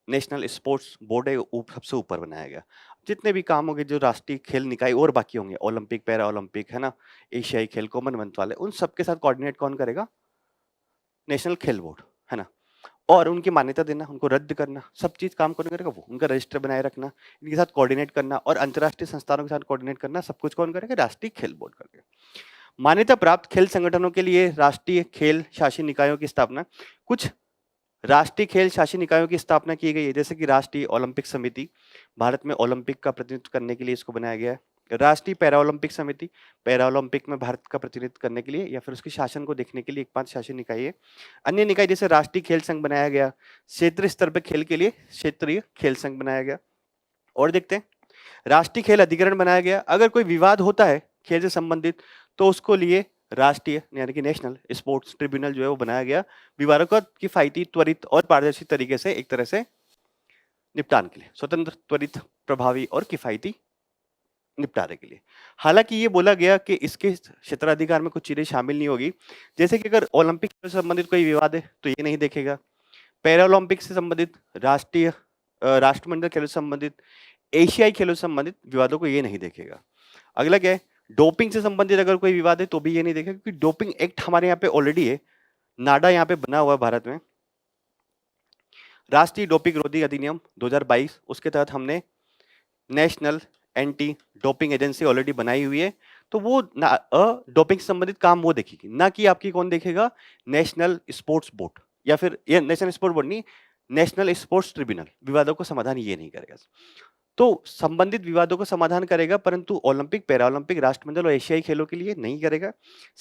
नेशनल स्पोर्ट्स बोर्ड है, सबसे ऊपर बनाया गया। जितने भी काम होंगे जो राष्ट्रीय खेल निकाय और बाकी होंगे, ओलंपिक, पैरा ओलंपिक, है ना, एशियाई खेल, कॉमनवेल्थ वाले, उन सबके साथ कोऑर्डिनेट कौन करेगा? नेशनल खेल बोर्ड, है ना। और उनकी मान्यता देना, उनको रद्द करना, सब चीज काम कौन करेगा? वो। उनका रजिस्टर बनाए रखना, इनके साथ कोऑर्डिनेट करना और अंतर्राष्ट्रीय संस्थानों के साथ कोऑर्डिनेट करना, सब कुछ कौन करेगा? राष्ट्रीय खेल बोर्ड करेगा। मान्यता प्राप्त खेल संगठनों के लिए राष्ट्रीय खेल शासी निकायों की स्थापना। कुछ राष्ट्रीय खेल शासी निकायों की स्थापना की गई है, जैसे कि राष्ट्रीय ओलंपिक समिति, भारत में ओलंपिक का प्रतिनिधित्व करने के लिए इसको बनाया गया है। राष्ट्रीय पैरा ओलंपिक समिति, पैरा ओलंपिक में भारत का प्रतिनिधित्व करने के लिए या फिर उसके शासन को देखने के लिए एकमात्र शासी निकाय है। अन्य निकाय जैसे राष्ट्रीय खेल संघ बनाया गया, क्षेत्रीय स्तर पर खेल के लिए क्षेत्रीय खेल संघ बनाया गया। और देखते हैं, राष्ट्रीय खेल अधिकरण बनाया गया। अगर कोई विवाद होता है खेल से संबंधित, तो उसको लिए राष्ट्रीय यानी कि नेशनल स्पोर्ट्स ट्रिब्यूनल जो है वो बनाया गया, विवादों का किफायती, त्वरित और पारदर्शी तरीके से एक तरह से निपटान के लिए, स्वतंत्र, त्वरित, प्रभावी और किफायती निपटारे के लिए। हालांकि ये बोला गया कि इसके क्षेत्राधिकार में कुछ चीजें शामिल नहीं होगी, जैसे कि अगर ओलंपिक से संबंधित कोई विवाद है तो ये नहीं देखेगा, पैरा ओलंपिक से संबंधित, राष्ट्रीय राष्ट्रमंडल खेलों से संबंधित, एशियाई खेलों से संबंधित विवादों को ये नहीं देखेगा। अगला क्या है? डोपिंग से संबंधित अगर कोई विवाद है तो भी ये नहीं देखेगा, क्योंकि डोपिंग एक्ट हमारे यहाँ पे ऑलरेडी है, नाडा यहाँ पे बना हुआ है भारत में। राष्ट्रीय डोपिंग विरोधी अधिनियम 2022, उसके तहत हमने national anti doping agency already बनाई हुई है, तो वो डोपिंग से संबंधित काम वो देखेगी, ना कि आपकी कौन देखेगा? नेशनल स्पोर्ट्स बोर्ड, या फिर ये नेशनल स्पोर्ट्स बोर्ड नहीं, नेशनल स्पोर्ट्स ट्रिब्यूनल विवादों को समाधान ये नहीं करेगा। तो संबंधित विवादों का समाधान करेगा, परंतु ओलंपिक, पैरा ओलंपिक, राष्ट्रमंडल और एशियाई खेलों के लिए नहीं करेगा।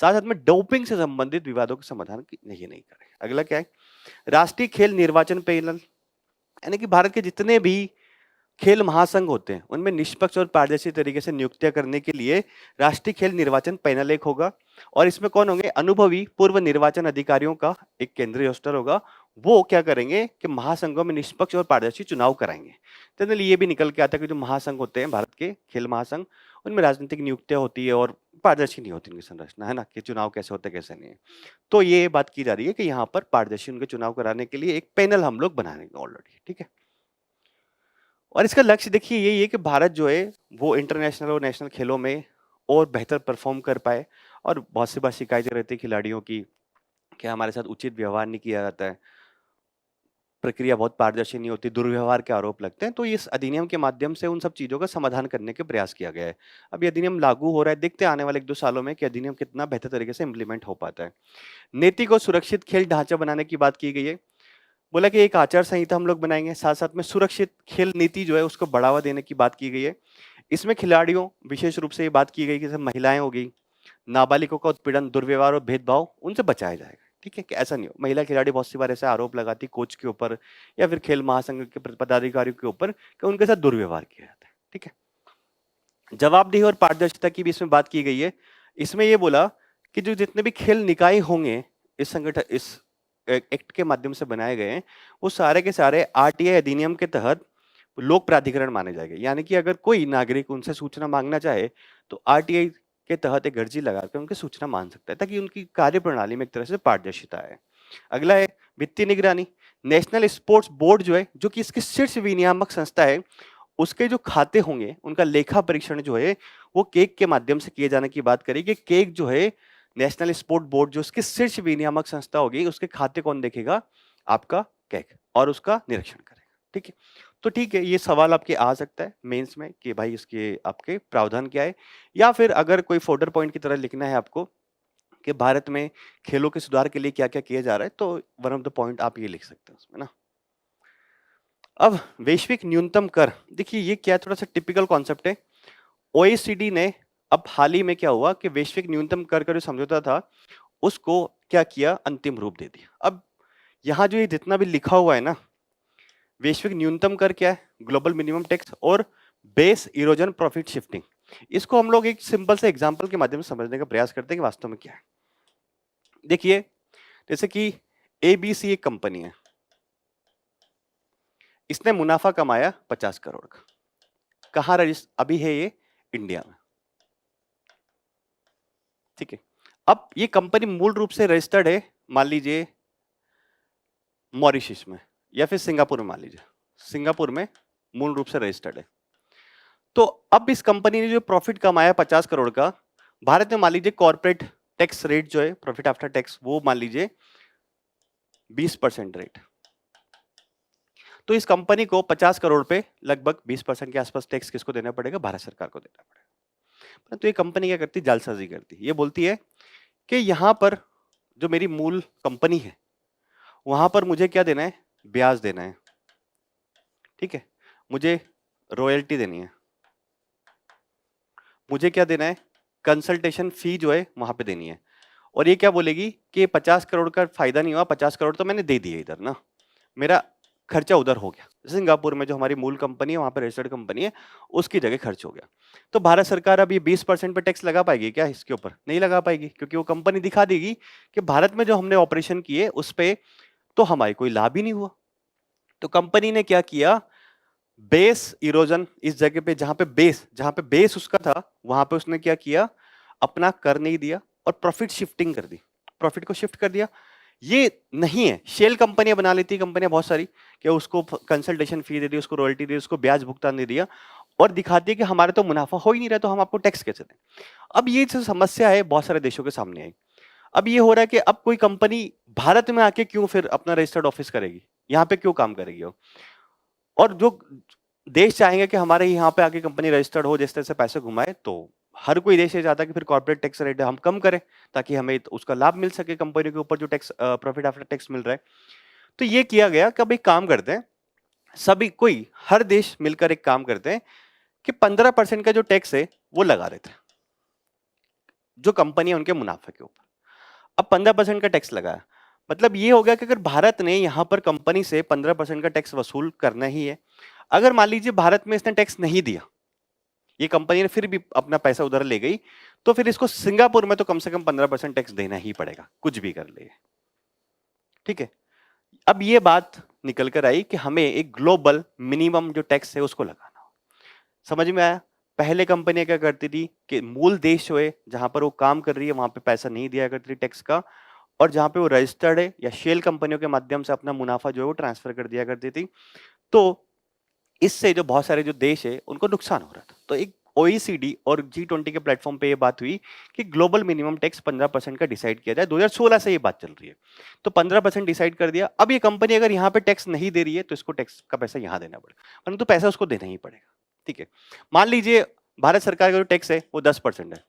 साथ साथ में डोपिंग से संबंधित विवादों का समाधान नहीं करेगा। अगला क्या है? राष्ट्रीय खेल निर्वाचन पैनल, यानी कि भारत के जितने भी खेल महासंघ होते हैं उनमें निष्पक्ष और पारदर्शी तरीके से नियुक्तियां करने के लिए राष्ट्रीय खेल निर्वाचन पैनल एक होगा, और इसमें कौन होंगे? अनुभवी पूर्व निर्वाचन अधिकारियों का एक केंद्रीय रोस्टर होगा। वो क्या करेंगे कि महासंघों में निष्पक्ष और पारदर्शी चुनाव कराएंगे। जनरली ये भी निकल के आता है कि जो महासंघ होते हैं भारत के खेल महासंघ, उनमें राजनीतिक नियुक्तियां होती है और पारदर्शी नहीं होती उनकी संरचना, है ना, कि चुनाव कैसे होते कैसे नहीं है। तो ये बात की जा रही है कि यहाँ पर पारदर्शी उनके चुनाव कराने के लिए एक पैनल हम लोग बनाएंगे ऑलरेडी, ठीक है। और इसका लक्ष्य देखिए यही है कि भारत जो है वो इंटरनेशनल और नेशनल खेलों में और बेहतर परफॉर्म कर पाए। और बहुत सी बार शिकायतें रहती है खिलाड़ियों की कि हमारे साथ उचित व्यवहार नहीं किया जाता है, प्रक्रिया बहुत पारदर्शी नहीं होती, दुर्व्यवहार के आरोप लगते हैं। तो इस अधिनियम के माध्यम से उन सब चीजों का समाधान करने के प्रयास किया गया है। अब ये अधिनियम लागू हो रहा है, देखते हैं आने वाले 1-2 सालों में कि अधिनियम कितना बेहतर तरीके से इम्प्लीमेंट हो पाता है। नैतिक और सुरक्षित खेल ढांचा बनाने की बात की गई है। बोला कि एक आचार संहिता हम लोग बनाएंगे, साथ साथ में सुरक्षित खेल नीति जो है उसको बढ़ावा देने की बात की गई है। इसमें खिलाड़ियों, विशेष रूप से ये बात की गई कि जैसे महिलाएं होगी, नाबालिगों का उत्पीड़न, दुर्व्यवहार और भेदभाव, उनसे बचाया जाएगा, ठीक है, कि ऐसा नहीं हो। महिला खिलाड़ी बहुत सी बार ऐसे आरोप लगाती कोच के ऊपर या फिर खेल महासंघ के पदाधिकारियों के ऊपर कि उनके साथ दुर्व्यवहार किया जाता है, ठीक है। जवाबदेही और पारदर्शिता की भी इसमें बात की गई है। इसमें यह बोला कि जो जितने भी खेल निकाय होंगे इस संगठन, इस एक्ट के माध्यम से बनाए गए हैं, वो सारे के सारे आरटीआई अधिनियम के तहत लोक प्राधिकरण माने जाएंगे। यानी कि अगर कोई नागरिक उनसे सूचना मांगना चाहे तो आरटीआई के तहत एक अर्जी लगाकर उनकी सूचना मांग सकता है, ताकि उनकी कार्यप्रणाली में एक तरह से पारदर्शिता है। अगला है वित्तीय निगरानी। नेशनल स्पोर्ट्स बोर्ड जो है, जो कि इसकी शीर्ष विनियामक संस्था है, उसके जो खाते होंगे उनका लेखा परीक्षण जो है वो केक के माध्यम से किए जाने की बात करेगी। केक जो है, नेशनल स्पोर्ट बोर्ड जो उसकी शीर्ष विनियामक संस्था होगी, उसके खाते कौन देखेगा? आपका केक, और उसका निरीक्षण करेगा। ठीक है, तो ठीक है, ये सवाल आपके आ सकता है मेंस में कि भाई इसके आपके प्रावधान क्या है, या फिर अगर कोई फोल्डर पॉइंट की तरह लिखना है आपको कि भारत में खेलों के सुधार के लिए क्या क्या किया जा रहा है, तो वन ऑफ द पॉइंट आप ये लिख सकते हैं उसमें ना। अब वैश्विक न्यूनतम कर, देखिए ये क्या, थोड़ा सा टिपिकल कॉन्सेप्ट है। ओईसीडी ने अब हाल ही में क्या हुआ कि वैश्विक न्यूनतम कर का जो समझौता था उसको क्या किया, अंतिम रूप दे दिया। अब यहाँ जो ये जितना भी लिखा हुआ है ना, वैश्विक न्यूनतम कर क्या है, ग्लोबल मिनिमम टैक्स और बेस इरोजन प्रॉफिट शिफ्टिंग, इसको हम लोग एक सिंपल से एग्जांपल के माध्यम से समझने का प्रयास करते हैं कि वास्तव में क्या है। देखिए, जैसे कि एबीसी एक कंपनी है, इसने मुनाफा कमाया 50 करोड़ का। कहाँ रजिस्टर अभी है ये? इंडिया में। ठीक है, अब ये कंपनी मूल रूप से रजिस्टर्ड है, मान लीजिए मॉरिशस में या फिर सिंगापुर में, मान लीजिए सिंगापुर में मूल रूप से रजिस्टर्ड है। तो अब इस कंपनी ने जो प्रॉफिट कमाया 50 करोड़ का, भारत में मान लीजिए कॉर्पोरेट टैक्स रेट जो है, प्रॉफिट आफ्टर टैक्स, वो मान लीजिए 20% रेट। तो इस कंपनी को 50 करोड़ पे लगभग 20% के आसपास टैक्स किसको देना पड़ेगा? भारत सरकार को देना पड़ेगा। तो ये कंपनी क्या करती है? जालसाजी करती है। ये बोलती है कि यहां पर जो मेरी मूल कंपनी है वहां पर मुझे क्या देना है? ब्याज देना है। ठीक है, मुझे रॉयल्टी देनी है, मुझे क्या देना है? कंसल्टेशन फी जो है वहां पे देनी है। और ये क्या बोलेगी कि 50 करोड़ का फायदा नहीं हुआ, 50 करोड़ तो मैंने दे दिए इधर ना, मेरा खर्चा उधर हो गया। सिंगापुर में जो हमारी मूल कंपनी है, वहां पर रजिस्टर्ड कंपनी है, उसकी जगह खर्च हो गया। तो भारत सरकार अब ये 20% पे टैक्स लगा पाएगी क्या इसके ऊपर? नहीं लगा पाएगी, क्योंकि वो कंपनी दिखा देगी कि भारत में जो हमने ऑपरेशन किए उस पे तो हमारी कोई लाभ ही नहीं हुआ। तो कंपनी ने क्या किया? बेस इरोजन, इस जगह पे जहां पे बेस उसका था, वहां पे उसने क्या किया? अपना कर नहीं दिया और प्रॉफिट शिफ्टिंग कर दी, प्रॉफिट को शिफ्ट कर दिया। ये नहीं है, शेल कंपनियां बना लेती, कंपनियां बहुत सारी, कि उसको कंसल्टेशन फी दे दी, उसको रॉयल्टी दी, उसको ब्याज भुगतान दे दिया, और दिखाती है कि हमारे तो मुनाफा हो ही नहीं रहा, तो हम आपको टैक्स कैसे दें। अब ये जो समस्या है बहुत सारे देशों के सामने आई। अब ये हो रहा है कि अब कोई कंपनी भारत में आके क्यों फिर अपना रजिस्टर्ड ऑफिस करेगी, यहाँ पे क्यों काम करेगी वो? और जो देश चाहेंगे कि हमारे यहाँ पे आके कंपनी रजिस्टर्ड हो, जिस तरह से पैसे घुमाए, तो हर कोई देश ये चाहता है कि फिर कॉर्पोरेट टैक्स रेट हम कम करें, ताकि हमें उसका लाभ मिल सके, कंपनी के ऊपर जो टैक्स प्रॉफिट आफ्टर टैक्स मिल रहा है। तो ये किया गया कि अब एक काम करते हैं, सभी कोई हर देश मिलकर एक काम करते हैं कि 15% का जो टैक्स है वो लगा देते हैं जो कंपनी है उनके मुनाफे के ऊपर। अब 15% का टैक्स लगाया, मतलब ये हो गया कि अगर भारत ने यहां पर कंपनी से 15% का टैक्स वसूल करना ही है, अगर मान लीजिए भारत में इसने टैक्स नहीं दिया, ये कंपनी ने फिर भी अपना पैसा उधर ले गई, तो फिर इसको सिंगापुर में तो कम से कम 15% टैक्स देना ही पड़ेगा, कुछ भी कर ले। ठीक है, अब ये बात निकल कर आई कि हमें एक ग्लोबल मिनिमम जो टैक्स है उसको लगाना हो। समझ में आया? पहले कंपनियां क्या करती थी कि मूल देश जो है जहां पर वो काम कर रही है वहां पे पैसा नहीं दिया करती टैक्स का, और जहां पे वो रजिस्टर्ड है या शेल कंपनियों के माध्यम से अपना मुनाफा जो है वो ट्रांसफर कर दिया करती थी। तो इससे जो बहुत सारे जो देश है उनको नुकसान हो रहा था। तो एक ओईसीडी और G20 के प्लेटफॉर्म पे ये बात हुई कि ग्लोबल मिनिमम टैक्स 15% का डिसाइड किया जाए। 2016 से ये बात चल रही है, तो 15% डिसाइड कर दिया। अब ये कंपनी अगर यहाँ पे टैक्स नहीं दे रही है तो इसको टैक्स का पैसा यहाँ देना पड़ेगा, परंतु पैसा उसको देना ही पड़ेगा। ठीक है, मान लीजिए भारत सरकार का जो टैक्स है वो 10% है,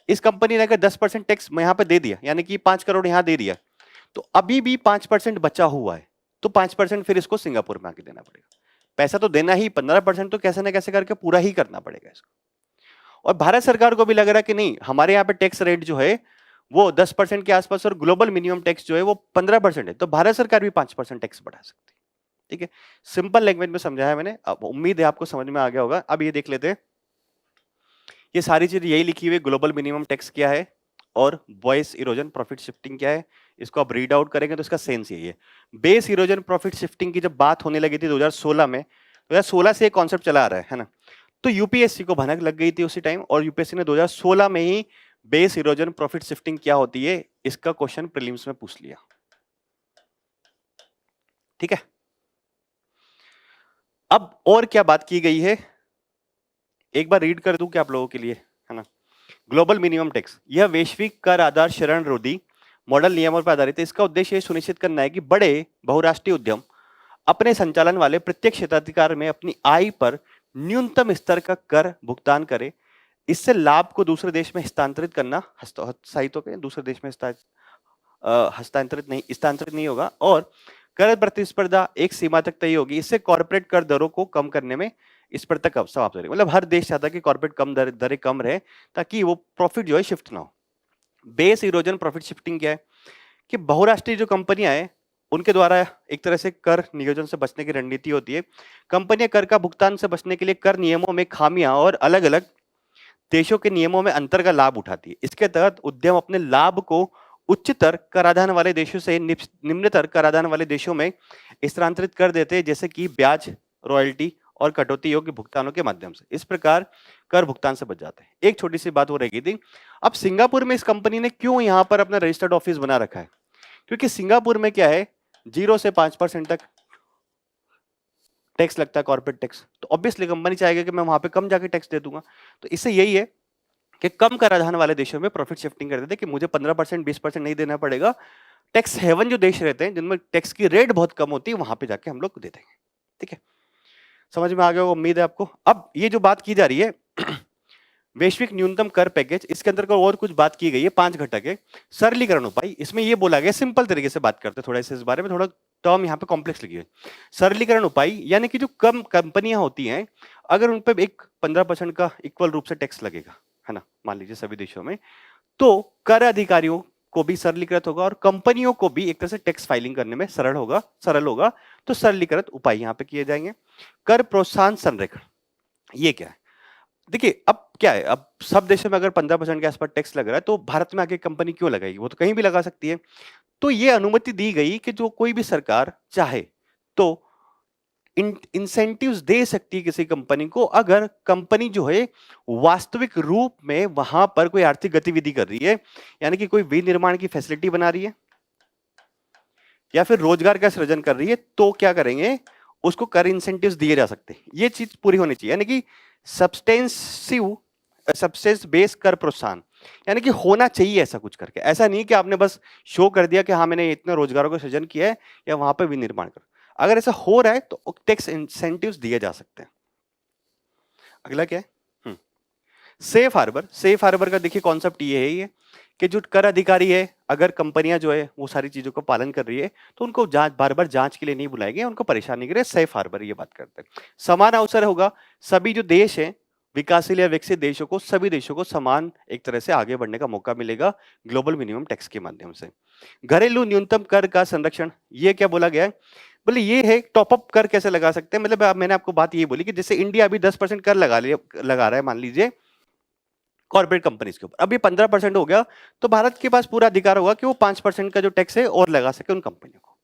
इस कंपनी ने अगर 10% टैक्स यहाँ पे दे दिया, यानी कि 5 करोड़ यहाँ दे दिया, तो अभी भी 5% बचा हुआ है, तो 5% फिर इसको सिंगापुर में आके देना पड़ेगा। पैसा तो देना ही, 15% तो कैसे ना कैसे करके पूरा ही करना पड़ेगा इसको। और भारत सरकार को भी लग रहा है कि नहीं, हमारे यहाँ पे टैक्स रेट जो है वो 10% के आसपास और ग्लोबल मिनिमम टैक्स जो है वो 15% है, तो भारत सरकार भी 5% टैक्स बढ़ा सकती है। ठीक है, सिंपल लैंग्वेज में समझाया मैंने, अब उम्मीद है आपको समझ में आ गया होगा। अब ये देख लेते हैं, ये सारी चीज यही लिखी हुई, ग्लोबल मिनिमम टैक्स क्या है और बेस इरोजन प्रॉफिट शिफ्टिंग क्या है, इसको आप रीड आउट करेंगे तो इसका सेंस यही है। बेस इरोजन प्रॉफिट शिफ्टिंग की जब बात होने लगी थी 2016 में, 2016 से ये कॉन्सेप्ट चला आ रहा है ना, तो यूपीएससी को भनक लग गई थी उसी टाइम, और यूपीएससी ने 2016 में ही बेस इरोजन प्रॉफिट शिफ्टिंग क्या होती है इसका क्वेश्चन प्रीलिम्स में पूछ लिया। ठीक है, अब और क्या बात की गई है, एक बार रीड कर दूं क्या आप लोगों के लिए, है ना। ग्लोबल मिनिमम टैक्स, यह वैश्विक कर आधार शरण रोधी मॉडल नियमों पर आधारित है। इसका उद्देश्य यह सुनिश्चित करना है कि बड़े बहुराष्ट्रीय उद्यम अपने संचालन वाले प्रत्येक क्षेत्राधिकार में अपनी आय पर न्यूनतम स्तर का कर भुगतान करे। इससे लाभ को दूसरे देश में हस्तांतरित करना हतोत्साहित होकर दूसरे देश में हस्तांतरित नहीं होगा, और कर प्रतिस्पर्धा एक सीमा तक तय होगी। इससे कॉर्पोरेट कर दरों को कम करने में इस पर तक समाप्त हो रही, मतलब हर देश चाहता है कि कॉर्पोरेट कम दरें कम रहे ताकि वो प्रॉफिट जो है शिफ्ट ना हो। बेस इरोजन प्रॉफिट शिफ्टिंग क्या है कि बहुराष्ट्रीय जो कंपनियां हैं उनके द्वारा एक तरह से कर नियोजन से बचने की रणनीति होती है। कंपनियां कर का भुगतान से बचने के लिए कर नियमों में खामियां और अलग अलग देशों के नियमों में अंतर का लाभ उठाती है। इसके तहत उद्यम अपने लाभ को उच्चतर कराधान वाले देशों से निम्नतर कराधान वाले देशों में स्थानांतरित कर देते हैं, जैसे कि ब्याज, रॉयल्टी और कटौती योग्य भुगतानों के माध्यम से। इस प्रकार कर भुगतान से बच जाते हैं। एक छोटी सी बात हो रही थी, अब सिंगापुर में इस कंपनी ने क्यों यहां पर अपना रजिस्टर्ड ऑफिस बना रखा है, क्योंकि सिंगापुर में क्या है 0 से 5% तक टैक्स लगता है, कॉर्पोरेट टैक्स। तो ऑब्वियसली कंपनी चाहेगा कि मैं वहां पे कम जाके टैक्स दे दूंगा। तो इससे यही है कि कम कराधान वाले देशों में प्रॉफिट शिफ्टिंग कर देते कि मुझे 15% 20% नहीं देना पड़ेगा। टैक्स हेवन जो देश रहते हैं जिनमें टैक्स की रेट बहुत कम होती है, वहां पे जाके हम लोग दे देंगे। ठीक है, समझ में आ गया, उम्मीद है आपको। अब ये जो बात की जा रही है वैश्विक न्यूनतम कर पैकेज, इसके अंदर और कुछ बात की गई है, 5 घटक है। सरलीकरण उपाय, इसमें ये बोला गया, सिंपल तरीके से बात करते हैं थोड़ा इस बारे में, थोड़ा टर्म यहाँ पे कॉम्प्लेक्स लगी है। सरलीकरण उपाय यानी कि जो कम कंपनियां होती हैं अगर उन पर एक 15% का इक्वल रूप से टैक्स लगेगा, है ना, मान लीजिए सभी देशों में, तो कर अधिकारियों को भी सरलीकृत होगा और कंपनियों को भी एक तरह से टैक्स फाइलिंग करने में सरल होगा। तो सरलीकृत उपाय यहाँ पे किए जाएंगे। कर प्रोत्साहन संरेखण, ये क्या है, देखिए अब क्या है, अब सब देशों में अगर 15% के आसपास टैक्स लग रहा है तो भारत में आके कंपनी क्यों लगाएगी, वो तो कहीं भी लगा सकती है। तो ये अनुमति दी गई कि जो कोई भी सरकार चाहे तो इंसेंटिव्स दे सकती है किसी कंपनी को, अगर कंपनी जो है वास्तविक रूप में वहां पर कोई आर्थिक गतिविधि कर रही है, यानी कि कोई विनिर्माण की फैसिलिटी बना रही है या फिर रोजगार का सृजन कर रही है, तो क्या करेंगे, उसको कर इंसेंटिव्स दिए जा सकते हैं। ये चीज पूरी होनी चाहिए, यानी कि सब्सटेंस बेस कर प्रोत्साहन, यानी कि होना चाहिए ऐसा कुछ करके। ऐसा नहीं कि आपने बस शो कर दिया कि हाँ मैंने इतने रोजगारों का सृजन किया है या वहां पे विनिर्माण कर, अगर ऐसा हो रहा है तो टैक्स इंसेंटिव्स दिए जा सकते हैं। अगला क्या है, सेफ हार्बर का देखिए कॉन्सेप्ट ये है ये कि जो कर अधिकारी है, अगर कंपनियां जो है वो सारी चीजों का पालन कर रही है तो उनको बार बार जांच के लिए नहीं बुलाएंगे, उनको परेशानी के लिए सेफ हार्बर ये बात करते हैं। समान अवसर होगा, सभी जो देश है विकासशील या विकसित देशों को, सभी देशों को समान एक तरह से आगे बढ़ने का मौका मिलेगा ग्लोबल मिनिमम टैक्स के माध्यम से। घरेलू न्यूनतम कर का संरक्षण, ये क्या बोला गया है, बोले ये है टॉपअप कर कैसे लगा सकते हैं, मतलब मैंने आपको बात ये बोली कि जैसे इंडिया अभी 10% कर लगा रहा है मान लीजिए कॉर्पोरेट कंपनीज के ऊपर, अभी 15% हो गया, तो भारत के पास पूरा अधिकार होगा कि वो 5% का जो टैक्स है और लगा सके उन कंपनियों को।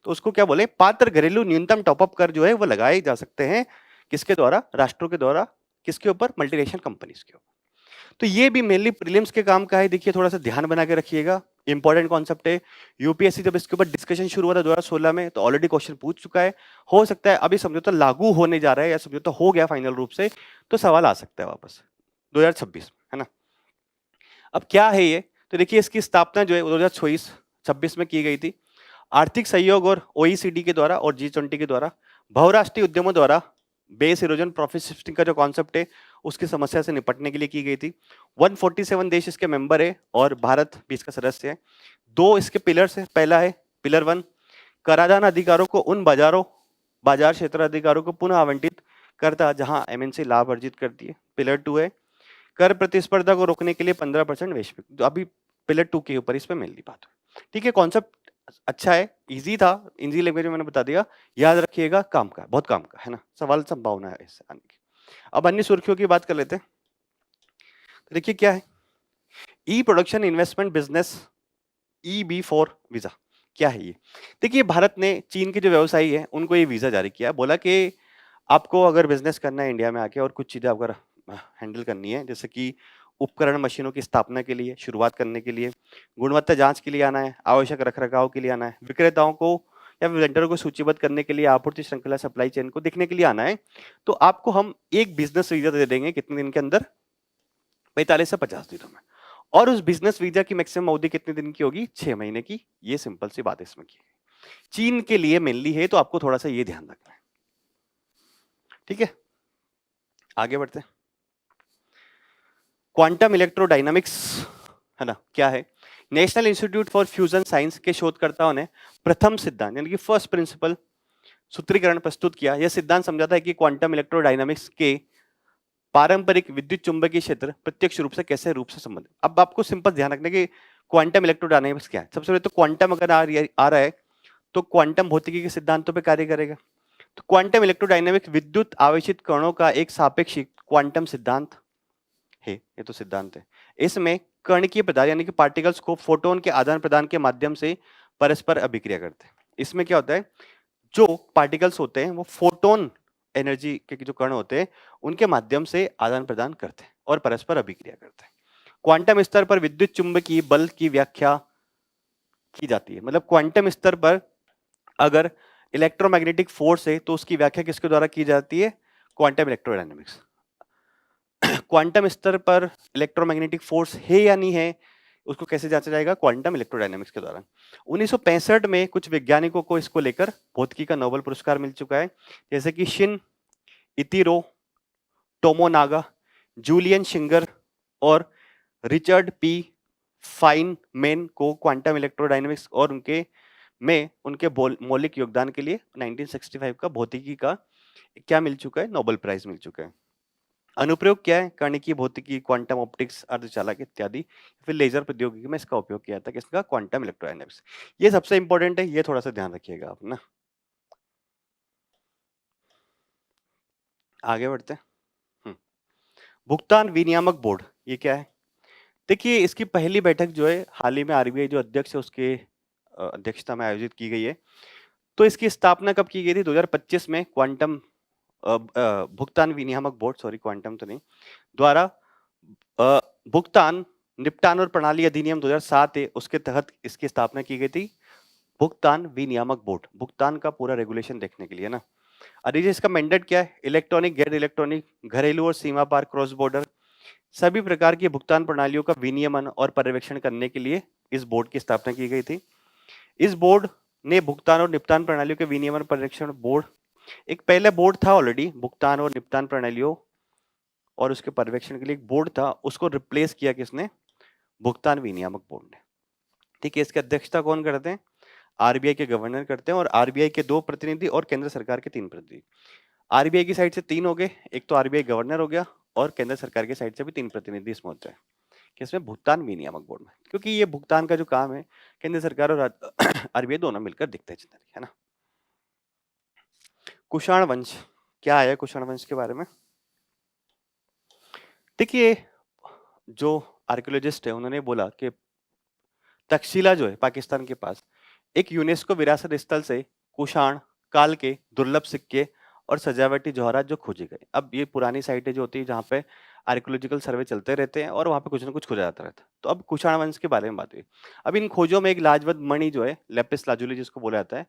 तो उसको क्या बोले, पात्र घरेलू न्यूनतम टॉपअप कर जो है वो लगाए जा सकते हैं, किसके द्वारा, राष्ट्रों के द्वारा, किसके ऊपर, मल्टीनेशनल कंपनीज के ऊपर। तो ये भी मेनली प्रीलिम्स के काम का है, देखिए थोड़ा सा ध्यान बना के रखिएगा, इंपॉर्टेंट कॉन्सेप्ट है। यूपीएससी जब इसके ऊपर डिस्कशन शुरू हुआ था 2016 में, तो ऑलरेडी क्वेश्चन पूछ चुका है, हो सकता है अभी समझौता लागू होने जा रहा है या समझौता हो गया फाइनल रूप से, तो सवाल आ सकता है वापस 2026, है ना। अब क्या है ये, तो देखिए इसकी स्थापना जो है 2026 में की गई थी, आर्थिक सहयोग और ओईसीडी के द्वारा और G20 के द्वारा बहुराष्ट्रीय उद्यमों द्वारा बेस इरोजन प्रॉफिट शिफ्टिंग का जो कॉन्सेप्ट है उसकी समस्या से निपटने के लिए की गई थी। 147 देश इसके मेंबर है और भारत भी इसका सदस्य है। 2 इसके पिलर्स है, पहला है पिलर 1, कराधान अधिकारों को उन बाजार क्षेत्र अधिकारों को पुनः आवंटित करता जहां एमएनसी लाभ अर्जित करती है। पिलर 2 है कर प्रतिस्पर्धा को रोकने के लिए 15% वैश्विक, तो अभी पिलर 2 के ऊपर इस पर मेनली बात हुई। ठीक है, कॉन्सेप्ट अच्छा है, इजी था, इजी लैंग्वेज में मैंने बता दिया, याद रखिएगा, काम का, बहुत काम का है ना, सवाल संभावना है इससे आने की। अब अन्य सुर्खियों की बात कर लेते हैं। तो देखिए क्या है, E production investment business EB4 visa, क्या है ये, देखिए भारत ने चीन के जो व्यवसायी है उनको ये वीजा जारी किया, बोला कि आपको अगर बिजनेस करना है इंडिया में आके और कुछ चीजें अगर हैंडल करनी है, जैसे कि उपकरण मशीनों की स्थापना के लिए, शुरुआत करने के लिए, गुणवत्ता जांच के लिए आना है, आवश्यक रखरखाव के लिए आना है, विक्रेताओं को या वेंडरों को सूचीबद्ध करने के लिए, आपूर्ति श्रृंखला सप्लाई चेन को देखने के लिए आना है, तो आपको हम एक बिजनेस वीजा दे देंगे कितने दिन के अंदर, 45 से 50 दिनों में। और उस बिजनेस वीजा की मैक्सिमम अवधि कितने दिन की होगी, 6 महीने की। ये सिंपल सी बात इसमें की चीन के लिए मेनली है, तो आपको थोड़ा सा ये ध्यान रखना है। ठीक है, आगे बढ़ते हैं। क्वांटम इलेक्ट्रोडायनामिक्स है ना, क्या है? National institute for fusion science के शोधकर्ताओं ने प्रथम सिद्धांत यानी कि फर्स्ट प्रिंसिपल सूत्रीकरण प्रस्तुत किया। यह सिद्धांत समझाता है कि क्वांटम इलेक्ट्रोडायनामिक्स के पारंपरिक विद्युत चुंबकीय क्षेत्र प्रत्यक्ष रूप से कैसे रूप से संबंधित। अब आपको सिंपल ध्यान रखना कि क्वांटम इलेक्ट्रोडायनामिक्स क्या है। सबसे पहले तो क्वांटम अगर आ रहा है तो क्वांटम भौतिकी के सिद्धांतों पर कार्य करेगा। तो क्वांटम इलेक्ट्रोडायनामिक्स विद्युत आवेशित कणों का एक सापेक्षिक क्वांटम सिद्धांत है। ये तो सिद्धांत है। इसमें कणकीय पदार्थ यानी कि पार्टिकल्स को फोटोन के आदान प्रदान के माध्यम से परस्पर अभिक्रिया करते हैं। इसमें क्या होता है, जो पार्टिकल्स होते हैं वो फोटोन एनर्जी के जो कण होते हैं उनके माध्यम से आदान प्रदान करते हैं और परस्पर अभिक्रिया करते हैं। क्वांटम स्तर पर विद्युत चुंबकीय बल की व्याख्या की जाती है। मतलब क्वांटम स्तर पर अगर इलेक्ट्रोमैग्नेटिक फोर्स है तो उसकी व्याख्या किसके द्वारा की जाती है, क्वांटम इलेक्ट्रोडायनामिक्स। क्वांटम स्तर पर इलेक्ट्रोमैग्नेटिक फोर्स है या नहीं है, उसको कैसे जांचा जाएगा, क्वांटम इलेक्ट्रोडायनामिक्स के द्वारा। 1965 में कुछ वैज्ञानिकों को इसको लेकर भौतिकी का नोबेल पुरस्कार मिल चुका है, जैसे कि शिन इतिरो, टोमोनागा, जूलियन शिंगर और रिचर्ड पी फाइनमैन को क्वांटम इलेक्ट्रोडायनामिक्स और उनके मौलिक योगदान के लिए 1965 का भौतिकी का क्या मिल चुका है, नोबेल प्राइज मिल चुका है। अनुप्रयोग क्या है, कणिकीय भौतिकी, क्वांटम ऑप्टिक्स, अर्धचालक इत्यादि, फिर लेजर प्रौद्योगिकी में इसका उपयोग किया था, किसका, क्वांटम इलेक्ट्रोडायनामिक्स। ये सबसे इंपॉर्टेंट है, ये थोड़ा सा ध्यान रखिएगा आप ना। आगे बढ़ते हैं। भुगतान विनियामक बोर्ड, ये क्या है? देखिए, इसकी पहली बैठक जो है हाल ही में आरबीआई जो अध्यक्ष है उसके अध्यक्षता में आयोजित की गई है। तो इसकी स्थापना कब की गई थी, 2025 में क्वांटम भुगतान विनियामक बोर्ड, सॉरी क्वांटम तो नहीं, द्वारा भुगतान निपटान और प्रणाली अधिनियम 2007 है, उसके तहत इसकी स्थापना की गई थी। भुगतान विनियामक बोर्ड, भुगतान का पूरा रेगुलेशन देखने के लिए ना। अरे इसका मैंडेट क्या है, इलेक्ट्रॉनिक, गैर इलेक्ट्रॉनिक, घरेलू और सीमा पार, क्रॉस बॉर्डर सभी प्रकार की भुगतान प्रणालियों का विनियमन और पर्यवेक्षण करने के लिए इस बोर्ड की स्थापना की गई थी। इस बोर्ड ने भुगतान और निपटान प्रणालियों के विनियमन पर्यवेक्षण बोर्ड, एक पहले बोर्ड था ऑलरेडी भुगतान और निपटान प्रणालियों और उसके पर्यवेक्षण के लिए एक बोर्ड था, उसको रिप्लेस किया किसने, भुगतान विनियामक बोर्ड ने। ठीक है, इसकी अध्यक्षता कौन करते हैं, आरबीआई के गवर्नर करते हैं, और आरबीआई के 2 प्रतिनिधि और केंद्र सरकार के 3 प्रतिनिधि। आरबीआई की साइड से 3 हो गए, एक तो आरबीआई गवर्नर हो गया और केंद्र सरकार की साइड से भी 3 प्रतिनिधि इसमें होते हैं, किसमें, भुगतान विनियामक बोर्ड में। क्योंकि ये भुगतान का जो काम है केंद्र सरकार और आरबीआई दोनों मिलकर दिखते हैं, है ना। कुषाण वंश, क्या है कुषाण वंश के बारे में? देखिए, जो आर्कियोलॉजिस्ट है उन्होंने बोला कि तक्षशिला जो है पाकिस्तान के पास, एक यूनेस्को विरासत स्थल से कुषाण काल के दुर्लभ सिक्के और सजावटी जवाहरात जो खोजे गए। अब ये पुरानी साइटें जो होती है जहाँ पे आर्कियोलॉजिकल सर्वे चलते रहते हैं और वहाँ पे कुछ ना कुछ खोजा जाता रहता है। तो अब कुषाण वंश के बारे में बात हुई। अब इन खोजों में एक लाजवंत मणि जो है, लेपिस लाजुली जिसको बोला जाता है,